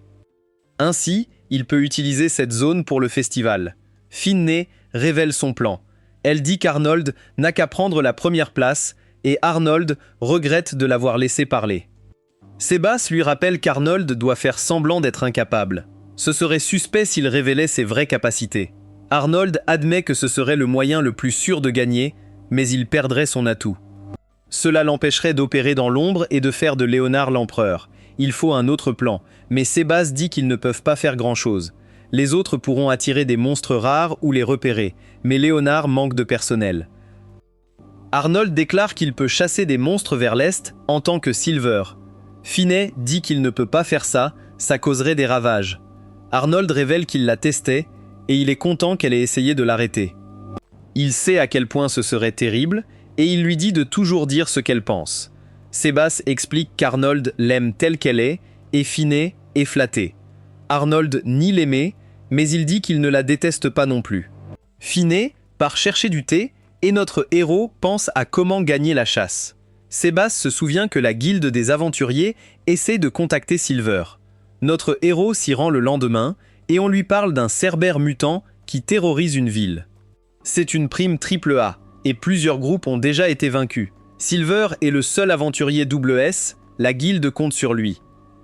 Ainsi, il peut utiliser cette zone pour le festival. Finné révèle son plan. Elle dit qu'Arnold n'a qu'à prendre la première place et Arnold regrette de l'avoir laissé parler. Sebas lui rappelle qu'Arnold doit faire semblant d'être incapable. Ce serait suspect s'il révélait ses vraies capacités. Arnold admet que ce serait le moyen le plus sûr de gagner, mais il perdrait son atout. Cela l'empêcherait d'opérer dans l'ombre et de faire de Léonard l'empereur. Il faut un autre plan, mais Sebas dit qu'ils ne peuvent pas faire grand-chose. Les autres pourront attirer des monstres rares ou les repérer, mais Léonard manque de personnel. Arnold déclare qu'il peut chasser des monstres vers l'est en tant que Silver. Finné dit qu'il ne peut pas faire ça, ça causerait des ravages. Arnold révèle qu'il l'a testé et il est content qu'elle ait essayé de l'arrêter. Il sait à quel point ce serait terrible et il lui dit de toujours dire ce qu'elle pense. Sebas explique qu'Arnold l'aime telle qu'elle est et Finné est flatté. Arnold nie l'aimer, mais il dit qu'il ne la déteste pas non plus. Finné part chercher du thé et notre héros pense à comment gagner la chasse. Sebas se souvient que la guilde des aventuriers essaie de contacter Silver. Notre héros s'y rend le lendemain et on lui parle d'un cerbère mutant qui terrorise une ville. C'est une prime AAA et plusieurs groupes ont déjà été vaincus. Silver est le seul aventurier SS, la guilde compte sur lui.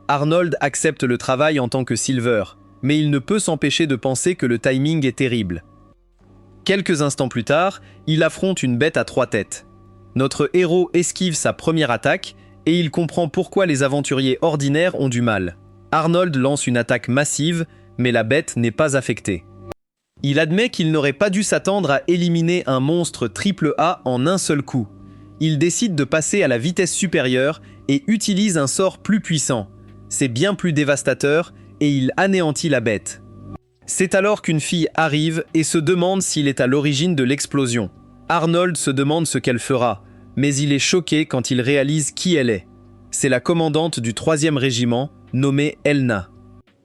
Arnold accepte le travail en tant que Silver, mais il ne peut s'empêcher de penser que le timing est terrible. Quelques instants plus tard, il affronte une bête à 3 têtes. Notre héros esquive sa première attaque et il comprend pourquoi les aventuriers ordinaires ont du mal. Arnold lance une attaque massive, mais la bête n'est pas affectée. Il admet qu'il n'aurait pas dû s'attendre à éliminer un monstre AAA en un seul coup. Il décide de passer à la vitesse supérieure et utilise un sort plus puissant. C'est bien plus dévastateur et il anéantit la bête. C'est alors qu'une fille arrive et se demande s'il est à l'origine de l'explosion. Arnold se demande ce qu'elle fera, mais il est choqué quand il réalise qui elle est. C'est la commandante du 3e régiment, nommée Elna.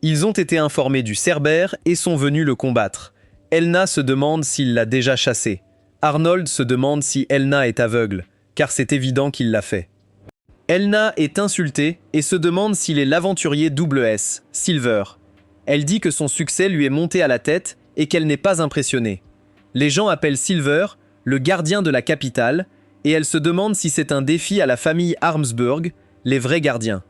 Ils ont été informés du Cerbère et sont venus le combattre. Elna se demande s'il l'a déjà chassé. Arnold se demande si Elna est aveugle, car c'est évident qu'il l'a fait. Elna est insultée et se demande s'il est l'aventurier SS, Silver. Elle dit que son succès lui est monté à la tête et qu'elle n'est pas impressionnée. Les gens appellent Silver le gardien de la capitale et elle se demande si c'est un défi à la famille Armsburg, les vrais gardiens.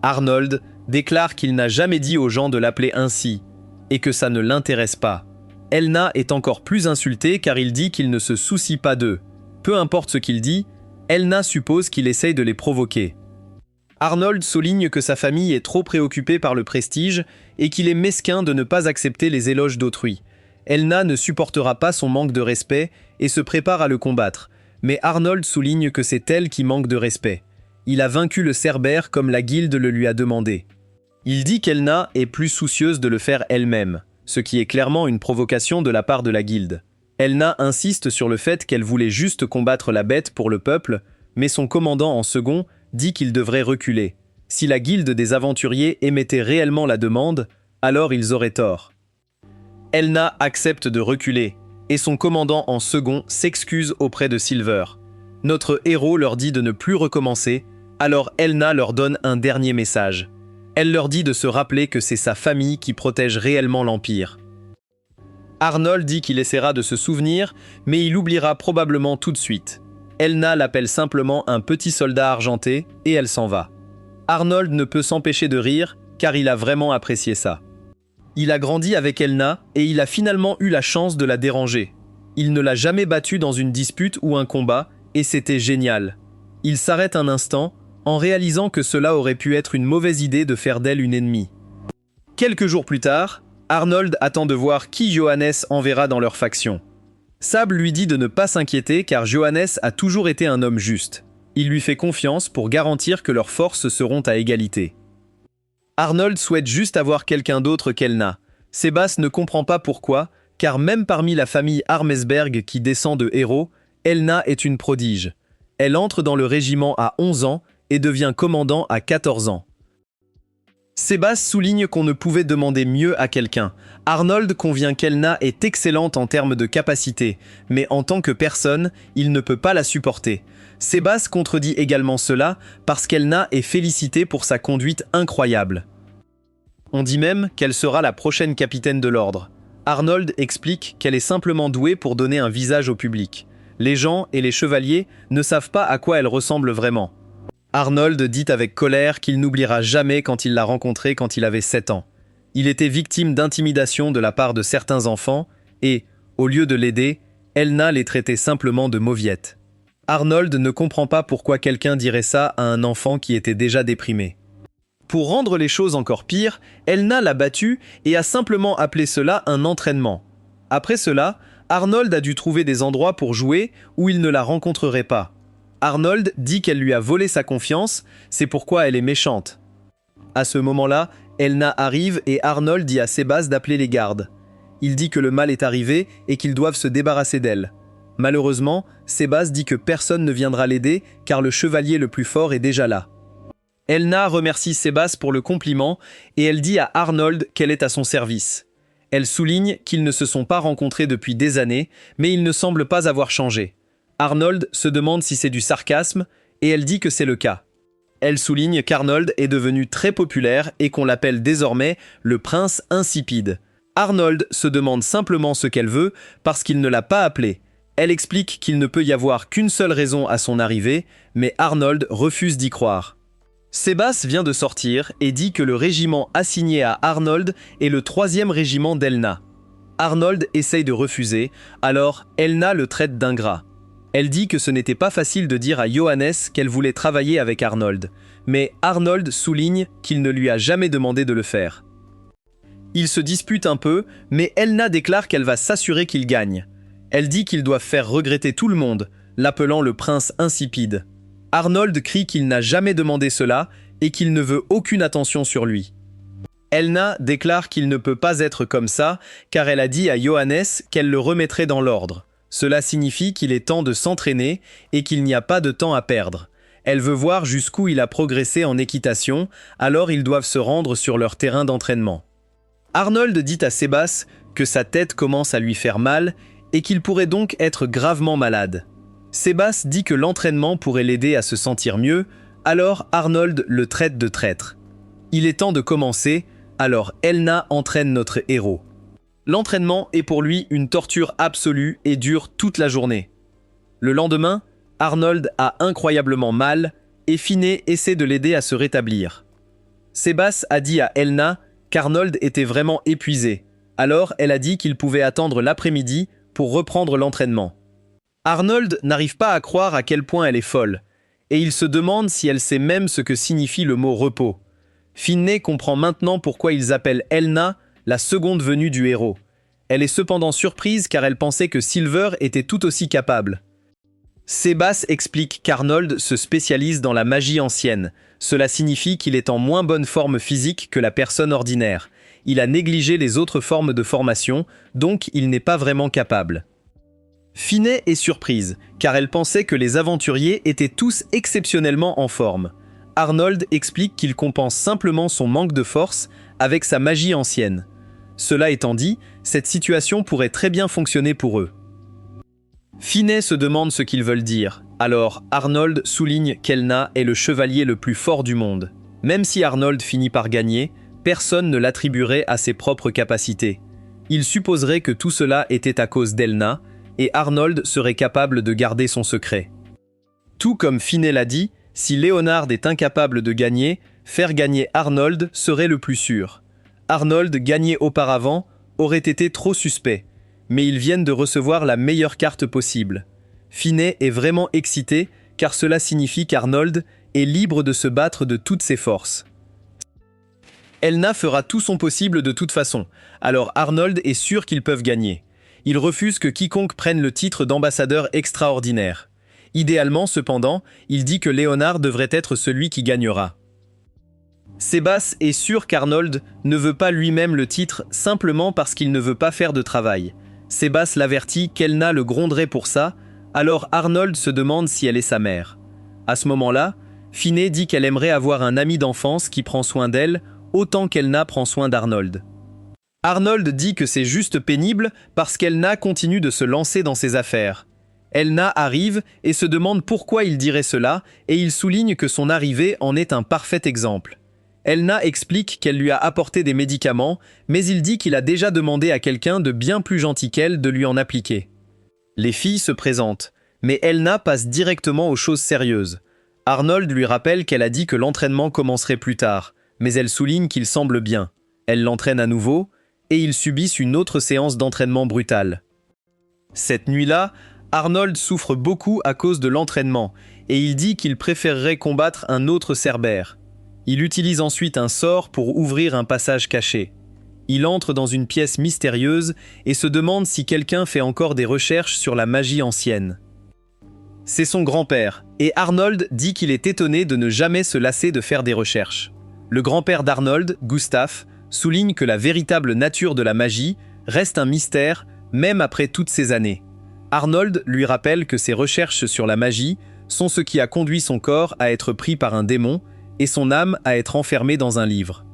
Arnold déclare qu'il n'a jamais dit aux gens de l'appeler ainsi et que ça ne l'intéresse pas. Elna est encore plus insultée car il dit qu'il ne se soucie pas d'eux. Peu importe ce qu'il dit, Elna suppose qu'il essaye de les provoquer. Arnold souligne que sa famille est trop préoccupée par le prestige et qu'il est mesquin de ne pas accepter les éloges d'autrui. Elna ne supportera pas son manque de respect et se prépare à le combattre, mais Arnold souligne que c'est elle qui manque de respect. Il a vaincu le Cerbère comme la guilde le lui a demandé. Il dit qu'Elna est plus soucieuse de le faire elle-même, ce qui est clairement une provocation de la part de la guilde. Elna insiste sur le fait qu'elle voulait juste combattre la bête pour le peuple, mais son commandant en second dit qu'il devrait reculer. Si la guilde des aventuriers émettait réellement la demande, alors ils auraient tort. Elna accepte de reculer, et son commandant en second s'excuse auprès de Silver. Notre héros leur dit de ne plus recommencer, alors Elna leur donne un dernier message. Elle leur dit de se rappeler que c'est sa famille qui protège réellement l'Empire. Arnold dit qu'il essaiera de se souvenir, mais il oubliera probablement tout de suite. Elna l'appelle simplement un petit soldat argenté et elle s'en va. Arnold ne peut s'empêcher de rire car il a vraiment apprécié ça. Il a grandi avec Elna et il a finalement eu la chance de la déranger. Il ne l'a jamais battue dans une dispute ou un combat et c'était génial. Il s'arrête un instant en réalisant que cela aurait pu être une mauvaise idée de faire d'elle une ennemie. Quelques jours plus tard, Arnold attend de voir qui Johannes enverra dans leur faction. Sable lui dit de ne pas s'inquiéter car Johannes a toujours été un homme juste. Il lui fait confiance pour garantir que leurs forces seront à égalité. Arnold souhaite juste avoir quelqu'un d'autre qu'Elna. Sebas ne comprend pas pourquoi, car même parmi la famille Armesberg qui descend de héros, Elna est une prodige. Elle entre dans le régiment à 11 ans et devient commandant à 14 ans. Sébastien souligne qu'on ne pouvait demander mieux à quelqu'un. Arnold convient qu'Elna est excellente en termes de capacité, mais en tant que personne, il ne peut pas la supporter. Sébastien contredit également cela parce qu'Elna est félicitée pour sa conduite incroyable. On dit même qu'elle sera la prochaine capitaine de l'ordre. Arnold explique qu'elle est simplement douée pour donner un visage au public. Les gens et les chevaliers ne savent pas à quoi elle ressemble vraiment. Arnold dit avec colère qu'il n'oubliera jamais quand il l'a rencontrée quand il avait 7 ans. Il était victime d'intimidation de la part de certains enfants et, au lieu de l'aider, Elna les traitait simplement de mauviettes. Arnold ne comprend pas pourquoi quelqu'un dirait ça à un enfant qui était déjà déprimé. Pour rendre les choses encore pires, Elna l'a battu et a simplement appelé cela un entraînement. Après cela, Arnold a dû trouver des endroits pour jouer où il ne la rencontrerait pas. Arnold dit qu'elle lui a volé sa confiance, c'est pourquoi elle est méchante. À ce moment-là, Elna arrive et Arnold dit à Sébastien d'appeler les gardes. Il dit que le mal est arrivé et qu'ils doivent se débarrasser d'elle. Malheureusement, Sébastien dit que personne ne viendra l'aider car le chevalier le plus fort est déjà là. Elna remercie Sébastien pour le compliment et elle dit à Arnold qu'elle est à son service. Elle souligne qu'ils ne se sont pas rencontrés depuis des années, mais ils ne semblent pas avoir changé. Arnold se demande si c'est du sarcasme, et elle dit que c'est le cas. Elle souligne qu'Arnold est devenu très populaire et qu'on l'appelle désormais le prince insipide. Arnold se demande simplement ce qu'elle veut parce qu'il ne l'a pas appelée. Elle explique qu'il ne peut y avoir qu'une seule raison à son arrivée, mais Arnold refuse d'y croire. Sébastien vient de sortir et dit que le régiment assigné à Arnold est le 3e régiment d'Elna. Arnold essaye de refuser, alors Elna le traite d'ingrat. Elle dit que ce n'était pas facile de dire à Johannes qu'elle voulait travailler avec Arnold, mais Arnold souligne qu'il ne lui a jamais demandé de le faire. Ils se disputent un peu, mais Elna déclare qu'elle va s'assurer qu'il gagne. Elle dit qu'ils doivent faire regretter tout le monde, l'appelant le prince insipide. Arnold crie qu'il n'a jamais demandé cela et qu'il ne veut aucune attention sur lui. Elna déclare qu'il ne peut pas être comme ça, car elle a dit à Johannes qu'elle le remettrait dans l'ordre. Cela signifie qu'il est temps de s'entraîner et qu'il n'y a pas de temps à perdre. Elle veut voir jusqu'où il a progressé en équitation, alors ils doivent se rendre sur leur terrain d'entraînement. Arnold dit à Sébastien que sa tête commence à lui faire mal et qu'il pourrait donc être gravement malade. Sébastien dit que l'entraînement pourrait l'aider à se sentir mieux, alors Arnold le traite de traître. Il est temps de commencer, alors Elna entraîne notre héros. L'entraînement est pour lui une torture absolue et dure toute la journée. Le lendemain, Arnold a incroyablement mal et Finet essaie de l'aider à se rétablir. Sébastien a dit à Elna qu'Arnold était vraiment épuisé, alors elle a dit qu'il pouvait attendre l'après-midi pour reprendre l'entraînement. Arnold n'arrive pas à croire à quel point elle est folle, et il se demande si elle sait même ce que signifie le mot repos. Finet comprend maintenant pourquoi ils appellent Elna la seconde venue du héros. Elle est cependant surprise car elle pensait que Silver était tout aussi capable. Sébastien explique qu'Arnold se spécialise dans la magie ancienne. Cela signifie qu'il est en moins bonne forme physique que la personne ordinaire. Il a négligé les autres formes de formation, donc il n'est pas vraiment capable. Finet est surprise, car elle pensait que les aventuriers étaient tous exceptionnellement en forme. Arnold explique qu'il compense simplement son manque de force avec sa magie ancienne. Cela étant dit, cette situation pourrait très bien fonctionner pour eux. Finet se demande ce qu'ils veulent dire, alors Arnold souligne qu'Elna est le chevalier le plus fort du monde. Même si Arnold finit par gagner, personne ne l'attribuerait à ses propres capacités. Il supposerait que tout cela était à cause d'Elna, et Arnold serait capable de garder son secret. Tout comme Finet l'a dit, si Léonard est incapable de gagner, faire gagner Arnold serait le plus sûr. Arnold, gagné auparavant, aurait été trop suspect, mais ils viennent de recevoir la meilleure carte possible. Finet est vraiment excité car cela signifie qu'Arnold est libre de se battre de toutes ses forces. Elna fera tout son possible de toute façon, alors Arnold est sûr qu'ils peuvent gagner. Il refuse que quiconque prenne le titre d'ambassadeur extraordinaire. Idéalement, cependant, il dit que Léonard devrait être celui qui gagnera. Sébastien est sûr qu'Arnold ne veut pas lui-même le titre simplement parce qu'il ne veut pas faire de travail. Sébastien l'avertit qu'Elna le gronderait pour ça, alors Arnold se demande si elle est sa mère. À ce moment-là, Finney dit qu'elle aimerait avoir un ami d'enfance qui prend soin d'elle autant qu'Elna prend soin d'Arnold. Arnold dit que c'est juste pénible parce qu'Elna continue de se lancer dans ses affaires. Elna arrive et se demande pourquoi il dirait cela et il souligne que son arrivée en est un parfait exemple. Elna explique qu'elle lui a apporté des médicaments, mais il dit qu'il a déjà demandé à quelqu'un de bien plus gentil qu'elle de lui en appliquer. Les filles se présentent, mais Elna passe directement aux choses sérieuses. Arnold lui rappelle qu'elle a dit que l'entraînement commencerait plus tard, mais elle souligne qu'il semble bien. Elle l'entraîne à nouveau, et ils subissent une autre séance d'entraînement brutale. Cette nuit-là, Arnold souffre beaucoup à cause de l'entraînement, et il dit qu'il préférerait combattre un autre Cerbère. Il utilise ensuite un sort pour ouvrir un passage caché. Il entre dans une pièce mystérieuse et se demande si quelqu'un fait encore des recherches sur la magie ancienne. C'est son grand-père, et Arnold dit qu'il est étonné de ne jamais se lasser de faire des recherches. Le grand-père d'Arnold, Gustaf, souligne que la véritable nature de la magie reste un mystère même après toutes ces années. Arnold lui rappelle que ses recherches sur la magie sont ce qui a conduit son corps à être pris par un démon et son âme à être enfermée dans un livre.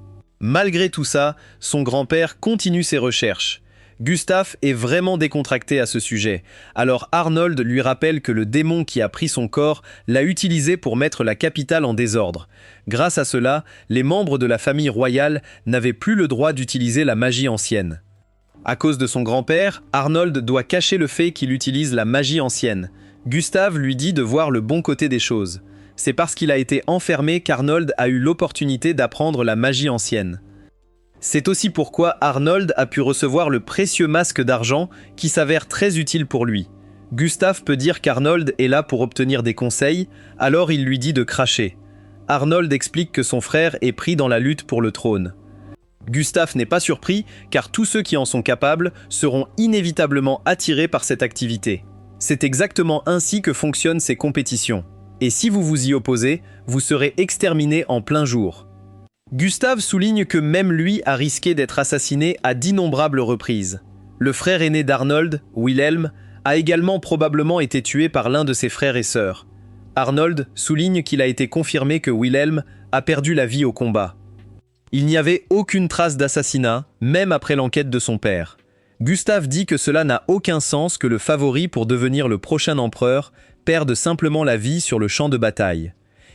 Malgré tout ça, son grand-père continue ses recherches. Gustaf est vraiment décontracté à ce sujet, alors Arnold lui rappelle que le démon qui a pris son corps l'a utilisé pour mettre la capitale en désordre. Grâce à cela, les membres de la famille royale n'avaient plus le droit d'utiliser la magie ancienne. À cause de son grand-père, Arnold doit cacher le fait qu'il utilise la magie ancienne. Gustave lui dit de voir le bon côté des choses. C'est parce qu'il a été enfermé qu'Arnold a eu l'opportunité d'apprendre la magie ancienne. C'est aussi pourquoi Arnold a pu recevoir le précieux masque d'argent qui s'avère très utile pour lui. Gustave peut dire qu'Arnold est là pour obtenir des conseils, alors il lui dit de cracher. Arnold explique que son frère est pris dans la lutte pour le trône. Gustave n'est pas surpris car tous ceux qui en sont capables seront inévitablement attirés par cette activité. C'est exactement ainsi que fonctionnent ces compétitions. Et si vous vous y opposez, vous serez exterminé en plein jour. Gustave souligne que même lui a risqué d'être assassiné à d'innombrables reprises. Le frère aîné d'Arnold, Wilhelm, a également probablement été tué par l'un de ses frères et sœurs. Arnold souligne qu'il a été confirmé que Wilhelm a perdu la vie au combat. Il n'y avait aucune trace d'assassinat, même après l'enquête de son père. Gustave dit que cela n'a aucun sens que le favori pour devenir le prochain empereur perde simplement la vie sur le champ de bataille.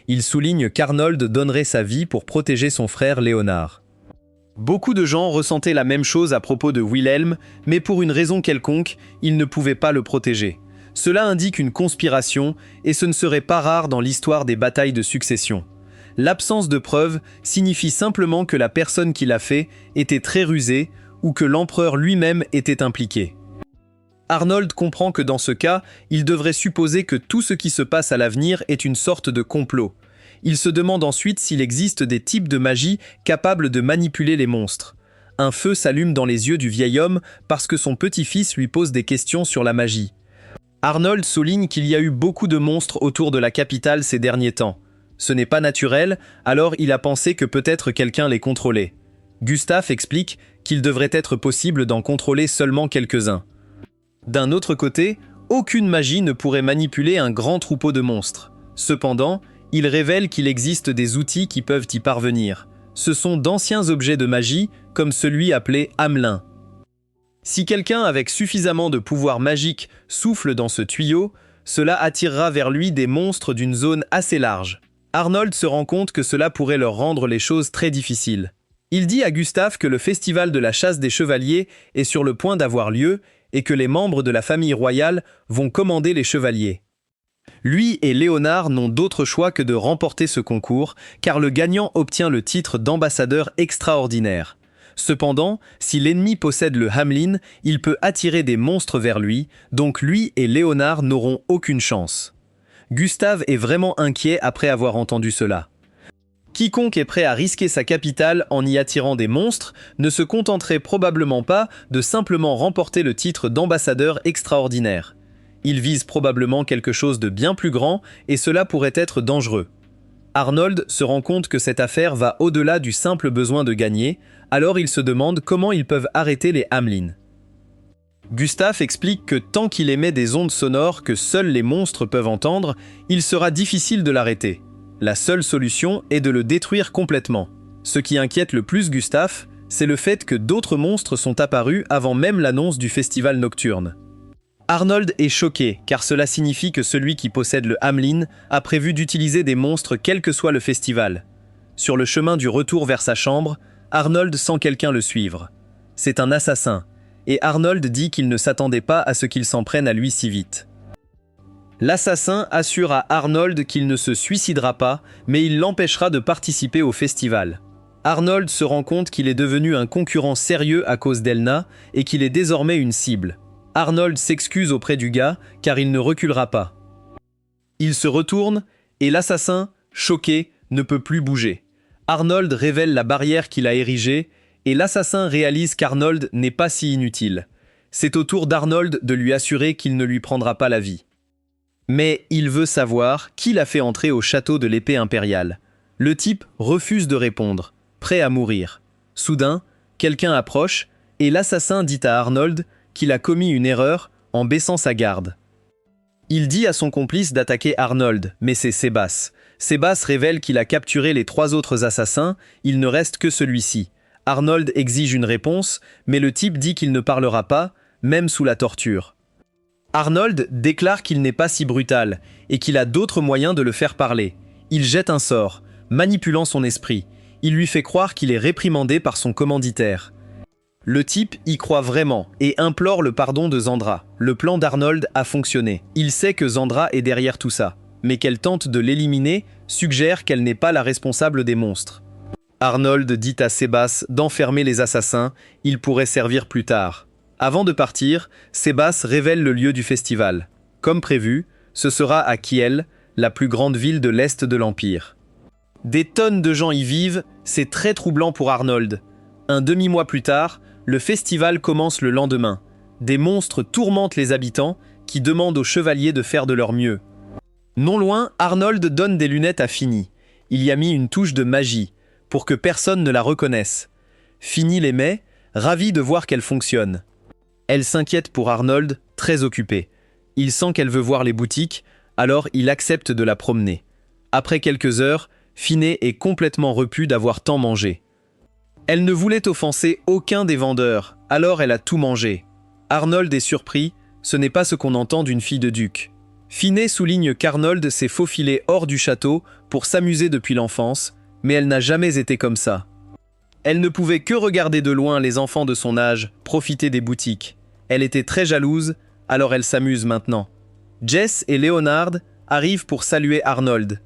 Il souligne qu'Arnold donnerait sa vie pour protéger son frère Léonard. Beaucoup de gens ressentaient la même chose à propos de Wilhelm, mais pour une raison quelconque, ils ne pouvaient pas le protéger. Cela indique une conspiration, et ce ne serait pas rare dans l'histoire des batailles de succession. L'absence de preuves signifie simplement que la personne qui l'a fait était très rusée ou que l'empereur lui-même était impliqué. Arnold comprend que dans ce cas, il devrait supposer que tout ce qui se passe à l'avenir est une sorte de complot. Il se demande ensuite s'il existe des types de magie capables de manipuler les monstres. Un feu s'allume dans les yeux du vieil homme parce que son petit-fils lui pose des questions sur la magie. Arnold souligne qu'il y a eu beaucoup de monstres autour de la capitale ces derniers temps. Ce n'est pas naturel, alors il a pensé que peut-être quelqu'un les contrôlait. Gustave explique qu'il devrait être possible d'en contrôler seulement quelques-uns. D'un autre côté, aucune magie ne pourrait manipuler un grand troupeau de monstres. Cependant, il révèle qu'il existe des outils qui peuvent y parvenir. Ce sont d'anciens objets de magie, comme celui appelé Hamelin. Si quelqu'un avec suffisamment de pouvoir magique souffle dans ce tuyau, cela attirera vers lui des monstres d'une zone assez large. Arnold se rend compte que cela pourrait leur rendre les choses très difficiles. Il dit à Gustave que le festival de la chasse des chevaliers est sur le point d'avoir lieu et que les membres de la famille royale vont commander les chevaliers. Lui et Léonard n'ont d'autre choix que de remporter ce concours, car le gagnant obtient le titre d'ambassadeur extraordinaire. Cependant, si l'ennemi possède le Hamelin, il peut attirer des monstres vers lui, donc lui et Léonard n'auront aucune chance. Gustave est vraiment inquiet après avoir entendu cela. Quiconque est prêt à risquer sa capitale en y attirant des monstres ne se contenterait probablement pas de simplement remporter le titre d'ambassadeur extraordinaire. Il vise probablement quelque chose de bien plus grand et cela pourrait être dangereux. Arnold se rend compte que cette affaire va au-delà du simple besoin de gagner, alors il se demande comment ils peuvent arrêter les Hamelin. Gustave explique que tant qu'il émet des ondes sonores que seuls les monstres peuvent entendre, il sera difficile de l'arrêter. La seule solution est de le détruire complètement. Ce qui inquiète le plus Gustave, c'est le fait que d'autres monstres sont apparus avant même l'annonce du festival nocturne. Arnold est choqué, car cela signifie que celui qui possède le Hamelin a prévu d'utiliser des monstres quel que soit le festival. Sur le chemin du retour vers sa chambre, Arnold sent quelqu'un le suivre. C'est un assassin, et Arnold dit qu'il ne s'attendait pas à ce qu'il s'en prenne à lui si vite. L'assassin assure à Arnold qu'il ne se suicidera pas, mais il l'empêchera de participer au festival. Arnold se rend compte qu'il est devenu un concurrent sérieux à cause d'Elna et qu'il est désormais une cible. Arnold s'excuse auprès du gars car il ne reculera pas. Il se retourne et l'assassin, choqué, ne peut plus bouger. Arnold révèle la barrière qu'il a érigée et l'assassin réalise qu'Arnold n'est pas si inutile. C'est au tour d'Arnold de lui assurer qu'il ne lui prendra pas la vie. Mais il veut savoir qui l'a fait entrer au château de l'épée impériale. Le type refuse de répondre, prêt à mourir. Soudain, quelqu'un approche et l'assassin dit à Arnold qu'il a commis une erreur en baissant sa garde. Il dit à son complice d'attaquer Arnold, mais c'est Sébas. Sébas révèle qu'il a capturé les 3 autres assassins, il ne reste que celui-ci. Arnold exige une réponse, mais le type dit qu'il ne parlera pas, même sous la torture. Arnold déclare qu'il n'est pas si brutal et qu'il a d'autres moyens de le faire parler. Il jette un sort, manipulant son esprit. Il lui fait croire qu'il est réprimandé par son commanditaire. Le type y croit vraiment et implore le pardon de Zandra. Le plan d'Arnold a fonctionné. Il sait que Zandra est derrière tout ça, mais qu'elle tente de l'éliminer suggère qu'elle n'est pas la responsable des monstres. Arnold dit à Sébas d'enfermer les assassins, ils pourraient servir plus tard. Avant de partir, Sébas révèle le lieu du festival. Comme prévu, ce sera à Kiel, la plus grande ville de l'Est de l'Empire. Des tonnes de gens y vivent, c'est très troublant pour Arnold. Un demi-mois plus tard, le festival commence le lendemain. Des monstres tourmentent les habitants, qui demandent aux chevaliers de faire de leur mieux. Non loin, Arnold donne des lunettes à Finny. Il y a mis une touche de magie, pour que personne ne la reconnaisse. Finny les met, ravie de voir qu'elle fonctionne. Elle s'inquiète pour Arnold, très occupé. Il sent qu'elle veut voir les boutiques, alors il accepte de la promener. Après quelques heures, Finny est complètement repue d'avoir tant mangé. Elle ne voulait offenser aucun des vendeurs, alors elle a tout mangé. Arnold est surpris, ce n'est pas ce qu'on entend d'une fille de duc. Finny souligne qu'Arnold s'est faufilé hors du château pour s'amuser depuis l'enfance, mais elle n'a jamais été comme ça. Elle ne pouvait que regarder de loin les enfants de son âge profiter des boutiques. Elle était très jalouse, alors elle s'amuse maintenant. Jess et Léonard arrivent pour saluer Arnold.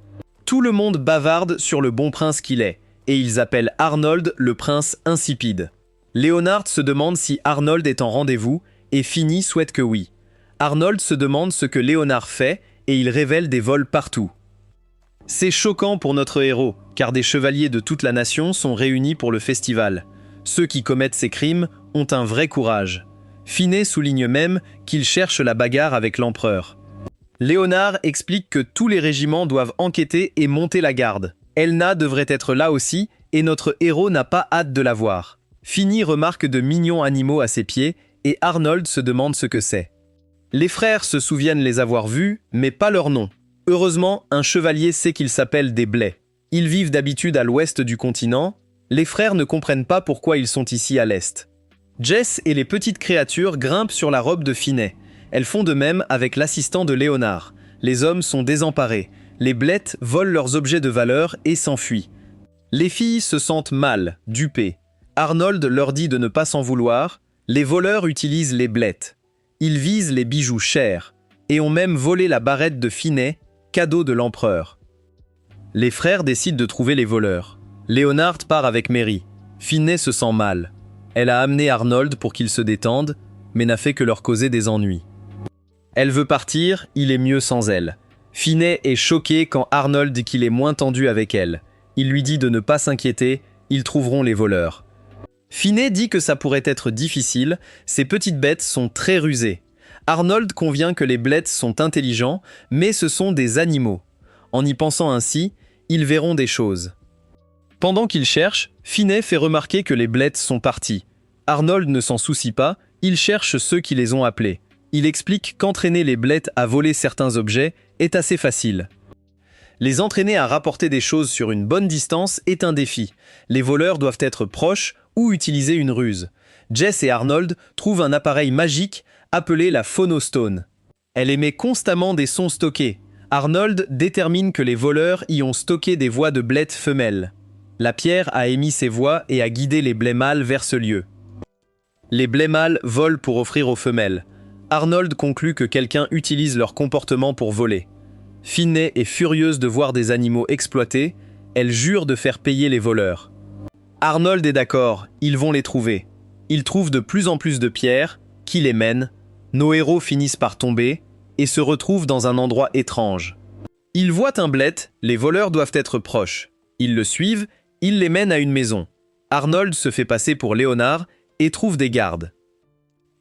Tout le monde bavarde sur le bon prince qu'il est, et ils appellent Arnold le prince insipide. Léonard se demande si Arnold est en rendez-vous, et Finny souhaite que oui. Arnold se demande ce que Léonard fait, et il révèle des vols partout. C'est choquant pour notre héros, car des chevaliers de toute la nation sont réunis pour le festival. Ceux qui commettent ces crimes ont un vrai courage. Finny souligne même qu'il cherche la bagarre avec l'empereur. Léonard explique que tous les régiments doivent enquêter et monter la garde. Elna devrait être là aussi, et notre héros n'a pas hâte de la voir. Finny remarque de mignons animaux à ses pieds, et Arnold se demande ce que c'est. Les frères se souviennent les avoir vus, mais pas leur nom. Heureusement, un chevalier sait qu'ils s'appellent des Blais. Ils vivent d'habitude à l'ouest du continent. Les frères ne comprennent pas pourquoi ils sont ici à l'est. Jess et les petites créatures grimpent sur la robe de Finny. Elles font de même avec l'assistant de Léonard. Les hommes sont désemparés. Les blettes volent leurs objets de valeur et s'enfuient. Les filles se sentent mal, dupées. Arnold leur dit de ne pas s'en vouloir. Les voleurs utilisent les blettes. Ils visent les bijoux chers et ont même volé la barrette de Finny, cadeau de l'empereur. Les frères décident de trouver les voleurs. Léonard part avec Mary. Finny se sent mal. Elle a amené Arnold pour qu'il se détende, mais n'a fait que leur causer des ennuis. Elle veut partir, il est mieux sans elle. Finny est choqué quand Arnold dit qu'il est moins tendu avec elle. Il lui dit de ne pas s'inquiéter, ils trouveront les voleurs. Finny dit que ça pourrait être difficile, ces petites bêtes sont très rusées. Arnold convient que les blettes sont intelligents, mais ce sont des animaux. En y pensant ainsi, ils verront des choses. Pendant qu'il cherche, Finny fait remarquer que les blettes sont partis. Arnold ne s'en soucie pas, il cherche ceux qui les ont appelés. Il explique qu'entraîner les blettes à voler certains objets est assez facile. Les entraîner à rapporter des choses sur une bonne distance est un défi. Les voleurs doivent être proches ou utiliser une ruse. Jess et Arnold trouvent un appareil magique appelé la Phonostone. Elle émet constamment des sons stockés. Arnold détermine que les voleurs y ont stocké des voix de blettes femelles. La pierre a émis ces voix et a guidé les blés mâles vers ce lieu. Les blés mâles volent pour offrir aux femelles. Arnold conclut que quelqu'un utilise leur comportement pour voler. Finney est furieuse de voir des animaux exploités, elle jure de faire payer les voleurs. Arnold est d'accord, ils vont les trouver. Ils trouvent de plus en plus de pierres, qui les mènent. Nos héros finissent par tomber et se retrouvent dans un endroit étrange. Ils voient un bled, les voleurs doivent être proches. Ils le suivent, ils les mènent à une maison. Arnold se fait passer pour Léonard et trouve des gardes.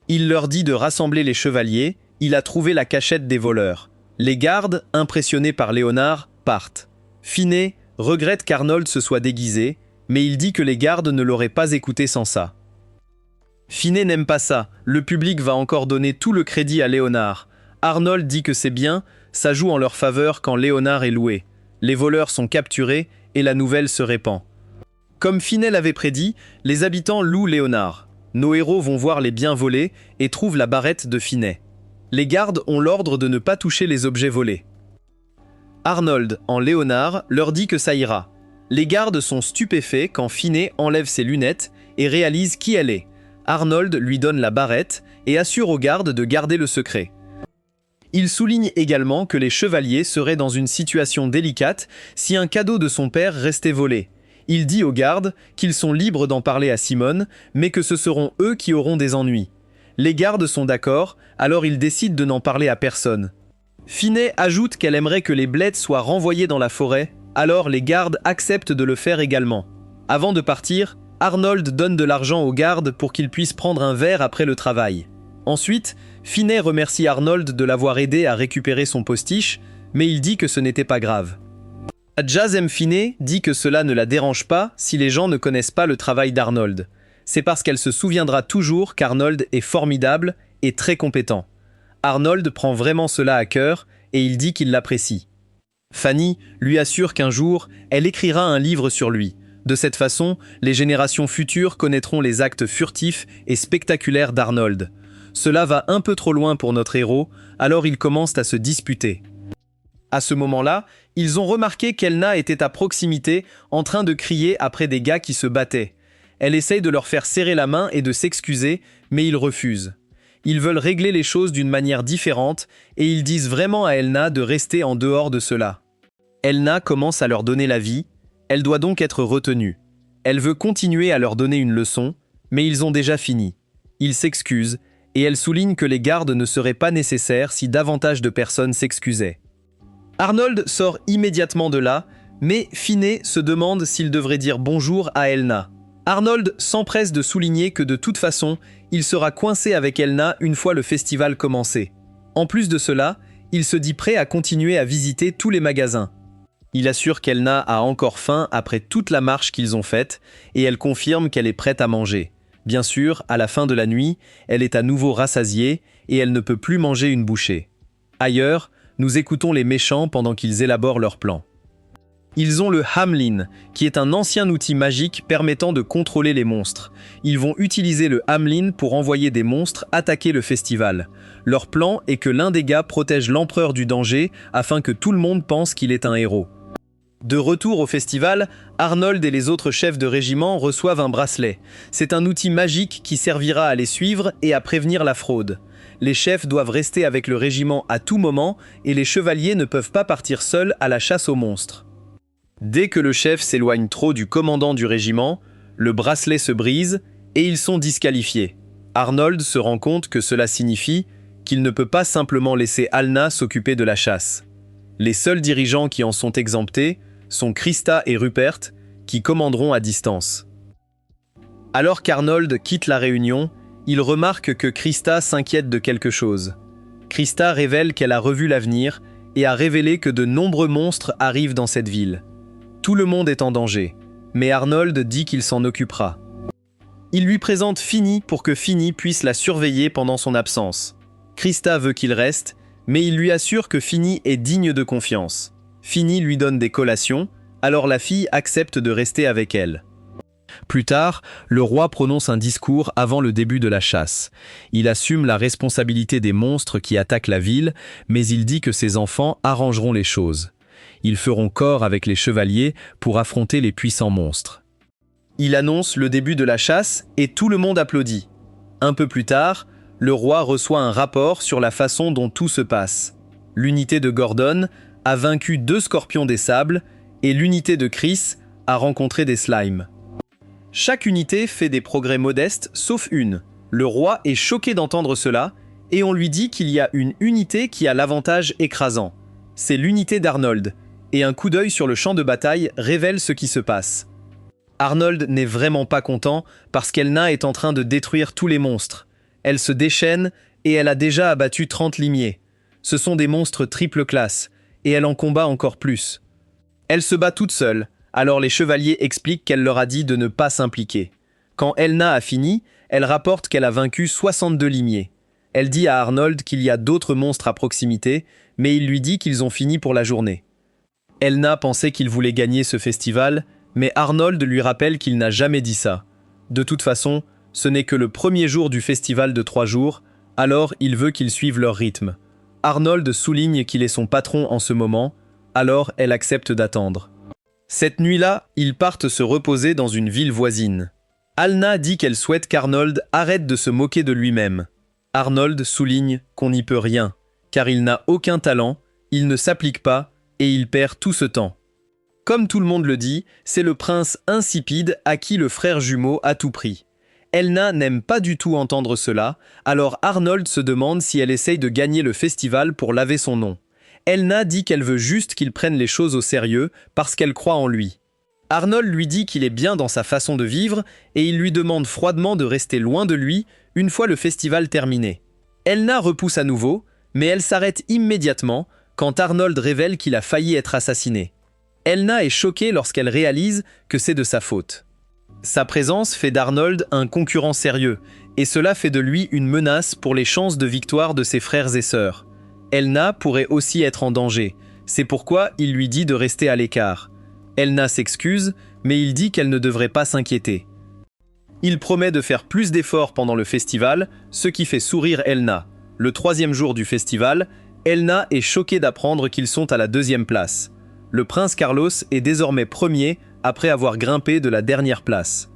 Il leur dit de rassembler les chevaliers, il a trouvé la cachette des voleurs. Les gardes, impressionnés par Léonard, partent. Finney regrette qu'Arnold se soit déguisé, mais il dit que les gardes ne l'auraient pas écouté sans ça. Finney n'aime pas ça, le public va encore donner tout le crédit à Léonard. Arnold dit que c'est bien, ça joue en leur faveur quand Léonard est loué. Les voleurs sont capturés et la nouvelle se répand. Comme Finney l'avait prédit, les habitants louent Léonard. Nos héros vont voir les biens volés et trouvent la barrette de Finney. Les gardes ont l'ordre de ne pas toucher les objets volés. Arnold, en Léonard, leur dit que ça ira. Les gardes sont stupéfaits quand Finney enlève ses lunettes et réalise qui elle est. Arnold lui donne la barrette et assure aux gardes de garder le secret. Il souligne également que les chevaliers seraient dans une situation délicate si un cadeau de son père restait volé. Il dit aux gardes qu'ils sont libres d'en parler à Simone, mais que ce seront eux qui auront des ennuis. Les gardes sont d'accord, alors ils décident de n'en parler à personne. Finney ajoute qu'elle aimerait que les bleds soient renvoyés dans la forêt, alors les gardes acceptent de le faire également. Avant de partir, Arnold donne de l'argent aux gardes pour qu'ils puissent prendre un verre après le travail. Ensuite, Finney remercie Arnold de l'avoir aidé à récupérer son postiche, mais il dit que ce n'était pas grave. Jazz M. Finney dit que cela ne la dérange pas si les gens ne connaissent pas le travail d'Arnold. C'est parce qu'elle se souviendra toujours qu'Arnold est formidable et très compétent. Arnold prend vraiment cela à cœur et il dit qu'il l'apprécie. Fanny lui assure qu'un jour, elle écrira un livre sur lui. De cette façon, les générations futures connaîtront les actes furtifs et spectaculaires d'Arnold. Cela va un peu trop loin pour notre héros, alors ils commencent à se disputer. À ce moment-là, ils ont remarqué qu'Elna était à proximité, en train de crier après des gars qui se battaient. Elle essaye de leur faire serrer la main et de s'excuser, mais ils refusent. Ils veulent régler les choses d'une manière différente et ils disent vraiment à Elna de rester en dehors de cela. Elna commence à leur donner la vie, elle doit donc être retenue. Elle veut continuer à leur donner une leçon, mais ils ont déjà fini. Ils s'excusent et elle souligne que les gardes ne seraient pas nécessaires si davantage de personnes s'excusaient. Arnold sort immédiatement de là, mais Finney se demande s'il devrait dire bonjour à Elna. Arnold s'empresse de souligner que de toute façon, il sera coincé avec Elna une fois le festival commencé. En plus de cela, il se dit prêt à continuer à visiter tous les magasins. Il assure qu'Elna a encore faim après toute la marche qu'ils ont faite et elle confirme qu'elle est prête à manger. Bien sûr, à la fin de la nuit, elle est à nouveau rassasiée et elle ne peut plus manger une bouchée. Ailleurs, nous écoutons les méchants pendant qu'ils élaborent leur plan. Ils ont le Hamlin, qui est un ancien outil magique permettant de contrôler les monstres. Ils vont utiliser le Hamlin pour envoyer des monstres attaquer le festival. Leur plan est que l'un des gars protège l'empereur du danger afin que tout le monde pense qu'il est un héros. De retour au festival, Arnold et les autres chefs de régiment reçoivent un bracelet. C'est un outil magique qui servira à les suivre et à prévenir la fraude. Les chefs doivent rester avec le régiment à tout moment et les chevaliers ne peuvent pas partir seuls à la chasse aux monstres. Dès que le chef s'éloigne trop du commandant du régiment, le bracelet se brise et ils sont disqualifiés. Arnold se rend compte que cela signifie qu'il ne peut pas simplement laisser Alna s'occuper de la chasse. Les seuls dirigeants qui en sont exemptés sont Krista et Rupert, qui commanderont à distance. Alors qu'Arnold quitte la réunion, il remarque que Krista s'inquiète de quelque chose. Krista révèle qu'elle a revu l'avenir et a révélé que de nombreux monstres arrivent dans cette ville. Tout le monde est en danger, mais Arnold dit qu'il s'en occupera. Il lui présente Finny pour que Finny puisse la surveiller pendant son absence. Krista veut qu'il reste, mais il lui assure que Finny est digne de confiance. Fini lui donne des collations, alors la fille accepte de rester avec elle. Plus tard, le roi prononce un discours avant le début de la chasse. Il assume la responsabilité des monstres qui attaquent la ville, mais il dit que ses enfants arrangeront les choses. Ils feront corps avec les chevaliers pour affronter les puissants monstres. Il annonce le début de la chasse et tout le monde applaudit. Un peu plus tard, le roi reçoit un rapport sur la façon dont tout se passe. L'unité de Gordon a vaincu 2 scorpions des sables et l'unité de Chris a rencontré des slimes. Chaque unité fait des progrès modestes sauf une. Le roi est choqué d'entendre cela et on lui dit qu'il y a une unité qui a l'avantage écrasant. C'est l'unité d'Arnold et un coup d'œil sur le champ de bataille révèle ce qui se passe. Arnold n'est vraiment pas content parce qu'Elna est en train de détruire tous les monstres. Elle se déchaîne et elle a déjà abattu 30 limiers. Ce sont des monstres triple classe et elle en combat encore plus. Elle se bat toute seule. Alors les chevaliers expliquent qu'elle leur a dit de ne pas s'impliquer. Quand Elna a fini, elle rapporte qu'elle a vaincu 62 limiers. Elle dit à Arnold qu'il y a d'autres monstres à proximité, mais il lui dit qu'ils ont fini pour la journée. Elna pensait qu'il voulait gagner ce festival, mais Arnold lui rappelle qu'il n'a jamais dit ça. De toute façon, ce n'est que le premier jour du festival de 3 jours, alors il veut qu'ils suivent leur rythme. Arnold souligne qu'il est son patron en ce moment, alors elle accepte d'attendre. Cette nuit-là, ils partent se reposer dans une ville voisine. Alna dit qu'elle souhaite qu'Arnold arrête de se moquer de lui-même. Arnold souligne qu'on n'y peut rien, car il n'a aucun talent, il ne s'applique pas et il perd tout ce temps. Comme tout le monde le dit, c'est le prince insipide à qui le frère jumeau a tout pris. Elna n'aime pas du tout entendre cela, alors Arnold se demande si elle essaye de gagner le festival pour laver son nom. Elna dit qu'elle veut juste qu'il prenne les choses au sérieux parce qu'elle croit en lui. Arnold lui dit qu'il est bien dans sa façon de vivre et il lui demande froidement de rester loin de lui une fois le festival terminé. Elna repousse à nouveau, mais elle s'arrête immédiatement quand Arnold révèle qu'il a failli être assassiné. Elna est choquée lorsqu'elle réalise que c'est de sa faute. Sa présence fait d'Arnold un concurrent sérieux et cela fait de lui une menace pour les chances de victoire de ses frères et sœurs. Elna pourrait aussi être en danger, c'est pourquoi il lui dit de rester à l'écart. Elna s'excuse, mais il dit qu'elle ne devrait pas s'inquiéter. Il promet de faire plus d'efforts pendant le festival, ce qui fait sourire Elna. Le 3e jour du festival, Elna est choquée d'apprendre qu'ils sont à la 2e place. Le prince Carlos est désormais premier après avoir grimpé de la dernière place.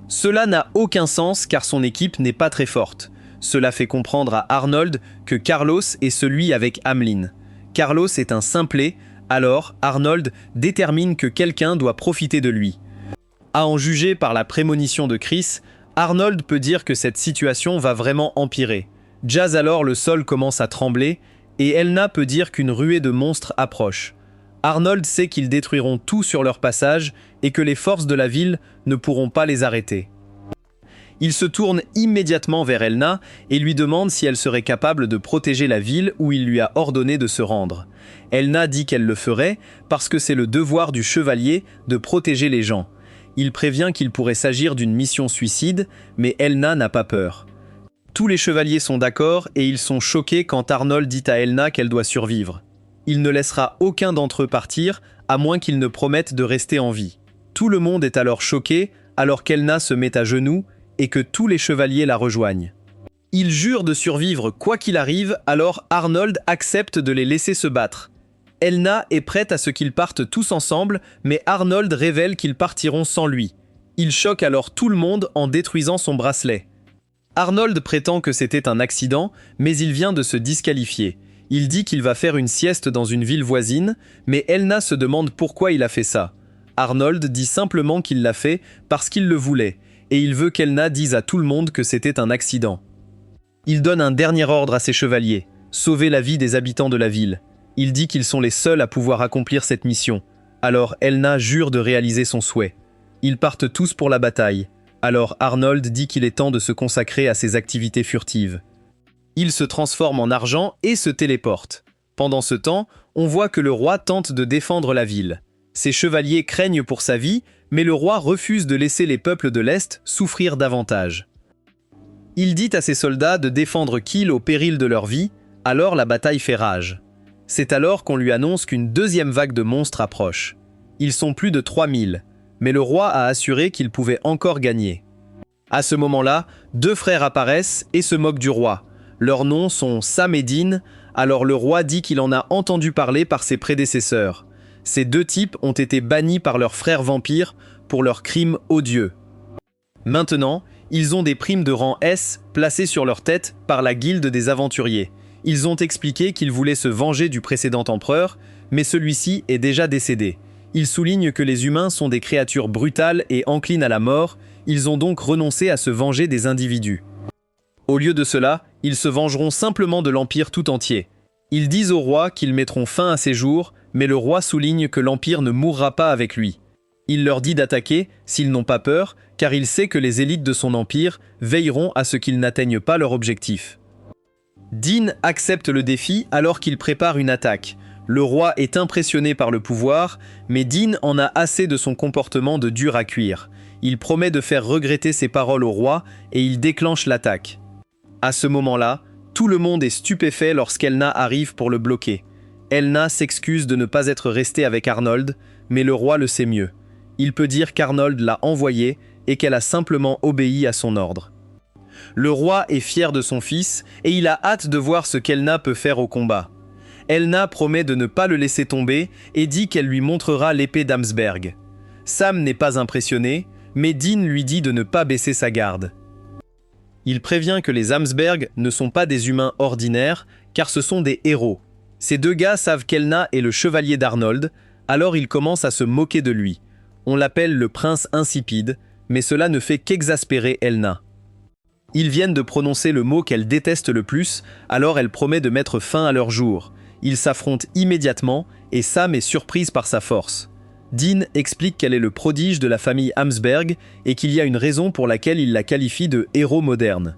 Cela n'a aucun sens car son équipe n'est pas très forte. Cela fait comprendre à Arnold que Carlos est celui avec Ameline. Carlos est un simplet, alors Arnold détermine que quelqu'un doit profiter de lui. À en juger par la prémonition de Chris, Arnold peut dire que cette situation va vraiment empirer. Jazz alors le sol commence à trembler et Elna peut dire qu'une ruée de monstres approche. Arnold sait qu'ils détruiront tout sur leur passage et que les forces de la ville ne pourront pas les arrêter. Il se tourne immédiatement vers Elna et lui demande si elle serait capable de protéger la ville où il lui a ordonné de se rendre. Elna dit qu'elle le ferait parce que c'est le devoir du chevalier de protéger les gens. Il prévient qu'il pourrait s'agir d'une mission suicide, mais Elna n'a pas peur. Tous les chevaliers sont d'accord et ils sont choqués quand Arnold dit à Elna qu'elle doit survivre. Il ne laissera aucun d'entre eux partir, à moins qu'ils ne promettent de rester en vie. Tout le monde est alors choqué, alors qu'Elna se met à genoux et que tous les chevaliers la rejoignent. Ils jurent de survivre quoi qu'il arrive, alors Arnold accepte de les laisser se battre. Elna est prête à ce qu'ils partent tous ensemble, mais Arnold révèle qu'ils partiront sans lui. Il choque alors tout le monde en détruisant son bracelet. Arnold prétend que c'était un accident, mais il vient de se disqualifier. Il dit qu'il va faire une sieste dans une ville voisine, mais Elna se demande pourquoi il a fait ça. Arnold dit simplement qu'il l'a fait parce qu'il le voulait, et il veut qu'Elna dise à tout le monde que c'était un accident. Il donne un dernier ordre à ses chevaliers, sauver la vie des habitants de la ville. Il dit qu'ils sont les seuls à pouvoir accomplir cette mission. Alors Elna jure de réaliser son souhait. Ils partent tous pour la bataille. Alors Arnold dit qu'il est temps de se consacrer à ses activités furtives. Il se transforme en argent et se téléporte. Pendant ce temps, on voit que le roi tente de défendre la ville. Ses chevaliers craignent pour sa vie, mais le roi refuse de laisser les peuples de l'Est souffrir davantage. Il dit à ses soldats de défendre Kiel au péril de leur vie, alors la bataille fait rage. C'est alors qu'on lui annonce qu'une deuxième vague de monstres approche. Ils sont plus de 3000, mais le roi a assuré qu'il pouvait encore gagner. À ce moment-là, deux frères apparaissent et se moquent du roi. Leurs noms sont Sam et Dean, alors le roi dit qu'il en a entendu parler par ses prédécesseurs. Ces deux types ont été bannis par leurs frères vampires pour leurs crimes odieux. Maintenant, ils ont des primes de rang S placées sur leur tête par la guilde des aventuriers. Ils ont expliqué qu'ils voulaient se venger du précédent empereur, mais celui-ci est déjà décédé. Ils soulignent que les humains sont des créatures brutales et enclines à la mort, ils ont donc renoncé à se venger des individus. Au lieu de cela, ils se vengeront simplement de l'Empire tout entier. Ils disent au roi qu'ils mettront fin à ses jours, mais le roi souligne que l'Empire ne mourra pas avec lui. Il leur dit d'attaquer s'ils n'ont pas peur, car il sait que les élites de son empire veilleront à ce qu'ils n'atteignent pas leur objectif. Dean accepte le défi alors qu'il prépare une attaque. Le roi est impressionné par le pouvoir, mais Dean en a assez de son comportement de dur à cuire. Il promet de faire regretter ses paroles au roi et il déclenche l'attaque. À ce moment-là, tout le monde est stupéfait lorsqu'Elna arrive pour le bloquer. Elna s'excuse de ne pas être restée avec Arnold, mais le roi le sait mieux. Il peut dire qu'Arnold l'a envoyée et qu'elle a simplement obéi à son ordre. Le roi est fier de son fils et il a hâte de voir ce qu'Elna peut faire au combat. Elna promet de ne pas le laisser tomber et dit qu'elle lui montrera l'épée d'Amsberg. Sam n'est pas impressionné, mais Dean lui dit de ne pas baisser sa garde. Il prévient que les Amsberg ne sont pas des humains ordinaires, car ce sont des héros. Ces deux gars savent qu'Elna est le chevalier d'Arnold, alors ils commencent à se moquer de lui. On l'appelle le prince insipide, mais cela ne fait qu'exaspérer Elna. Ils viennent de prononcer le mot qu'elle déteste le plus, alors elle promet de mettre fin à leur jour. Ils s'affrontent immédiatement, et Sam est surprise par sa force. Dean explique qu'elle est le prodige de la famille Amsberg et qu'il y a une raison pour laquelle il la qualifie de héros moderne.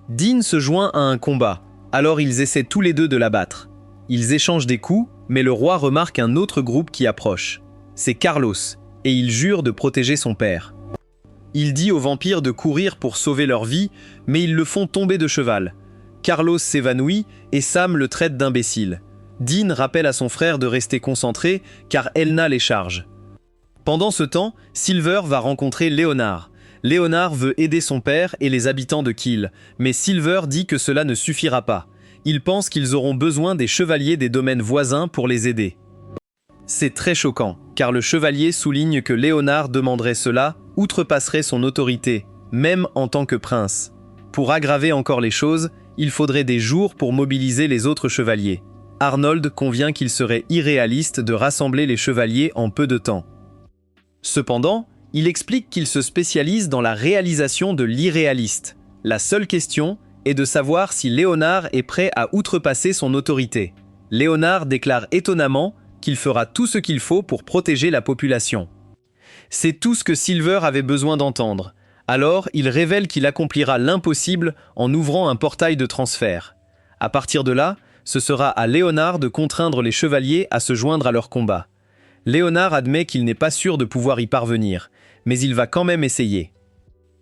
Dean se joint à un combat, alors ils essaient tous les deux de la battre. Ils échangent des coups, mais le roi remarque un autre groupe qui approche. C'est Carlos, et il jure de protéger son père. Il dit aux vampires de courir pour sauver leur vie, mais ils le font tomber de cheval. Carlos s'évanouit et Sam le traite d'imbécile. Dean rappelle à son frère de rester concentré car Elna les charge. Pendant ce temps, Silver va rencontrer Léonard. Léonard veut aider son père et les habitants de Kiel, mais Silver dit que cela ne suffira pas. Il pense qu'ils auront besoin des chevaliers des domaines voisins pour les aider. C'est très choquant, car le chevalier souligne que Léonard demanderait cela, outrepasserait son autorité, même en tant que prince. Pour aggraver encore les choses, il faudrait des jours pour mobiliser les autres chevaliers. Arnold convient qu'il serait irréaliste de rassembler les chevaliers en peu de temps. Cependant, il explique qu'il se spécialise dans la réalisation de l'irréaliste. La seule question est de savoir si Léonard est prêt à outrepasser son autorité. Léonard déclare étonnamment qu'il fera tout ce qu'il faut pour protéger la population. C'est tout ce que Silver avait besoin d'entendre. Alors, il révèle qu'il accomplira l'impossible en ouvrant un portail de transfert. À partir de là, ce sera à Léonard de contraindre les chevaliers à se joindre à leur combat. Léonard admet qu'il n'est pas sûr de pouvoir y parvenir, mais il va quand même essayer.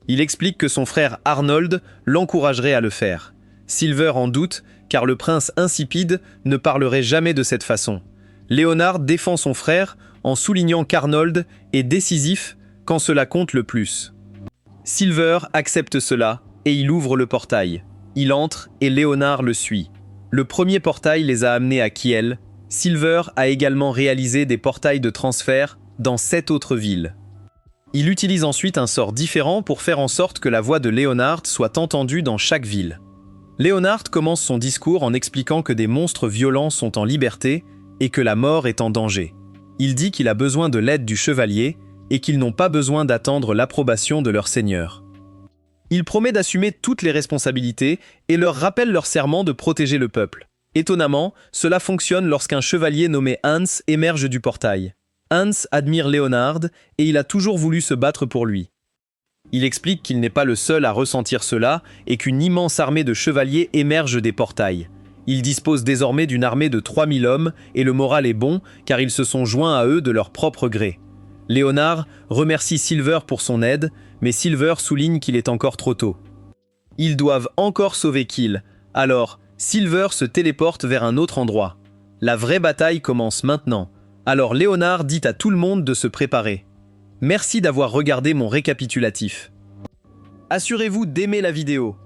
Il explique que son frère Arnold l'encouragerait à le faire. Silver en doute, car le prince insipide ne parlerait jamais de cette façon. Léonard défend son frère en soulignant qu'Arnold est décisif quand cela compte le plus. Silver accepte cela et il ouvre le portail. Il entre et Léonard le suit. Le premier portail les a amenés à Kiel. Silver a également réalisé des portails de transfert dans 7 autres villes. Il utilise ensuite un sort différent pour faire en sorte que la voix de Léonard soit entendue dans chaque ville. Léonard commence son discours en expliquant que des monstres violents sont en liberté et que la mort est en danger. Il dit qu'il a besoin de l'aide du chevalier et qu'ils n'ont pas besoin d'attendre l'approbation de leur seigneur. Il promet d'assumer toutes les responsabilités et leur rappelle leur serment de protéger le peuple. Étonnamment, cela fonctionne lorsqu'un chevalier nommé Hans émerge du portail. Hans admire Léonard et il a toujours voulu se battre pour lui. Il explique qu'il n'est pas le seul à ressentir cela et qu'une immense armée de chevaliers émerge des portails. Ils disposent désormais d'une armée de 3000 hommes et le moral est bon car ils se sont joints à eux de leur propre gré. Léonard remercie Silver pour son aide, mais Silver souligne qu'il est encore trop tôt. Ils doivent encore sauver Kiel, alors Silver se téléporte vers un autre endroit. La vraie bataille commence maintenant. Alors Léonard dit à tout le monde de se préparer. Merci d'avoir regardé mon récapitulatif. Assurez-vous d'aimer la vidéo.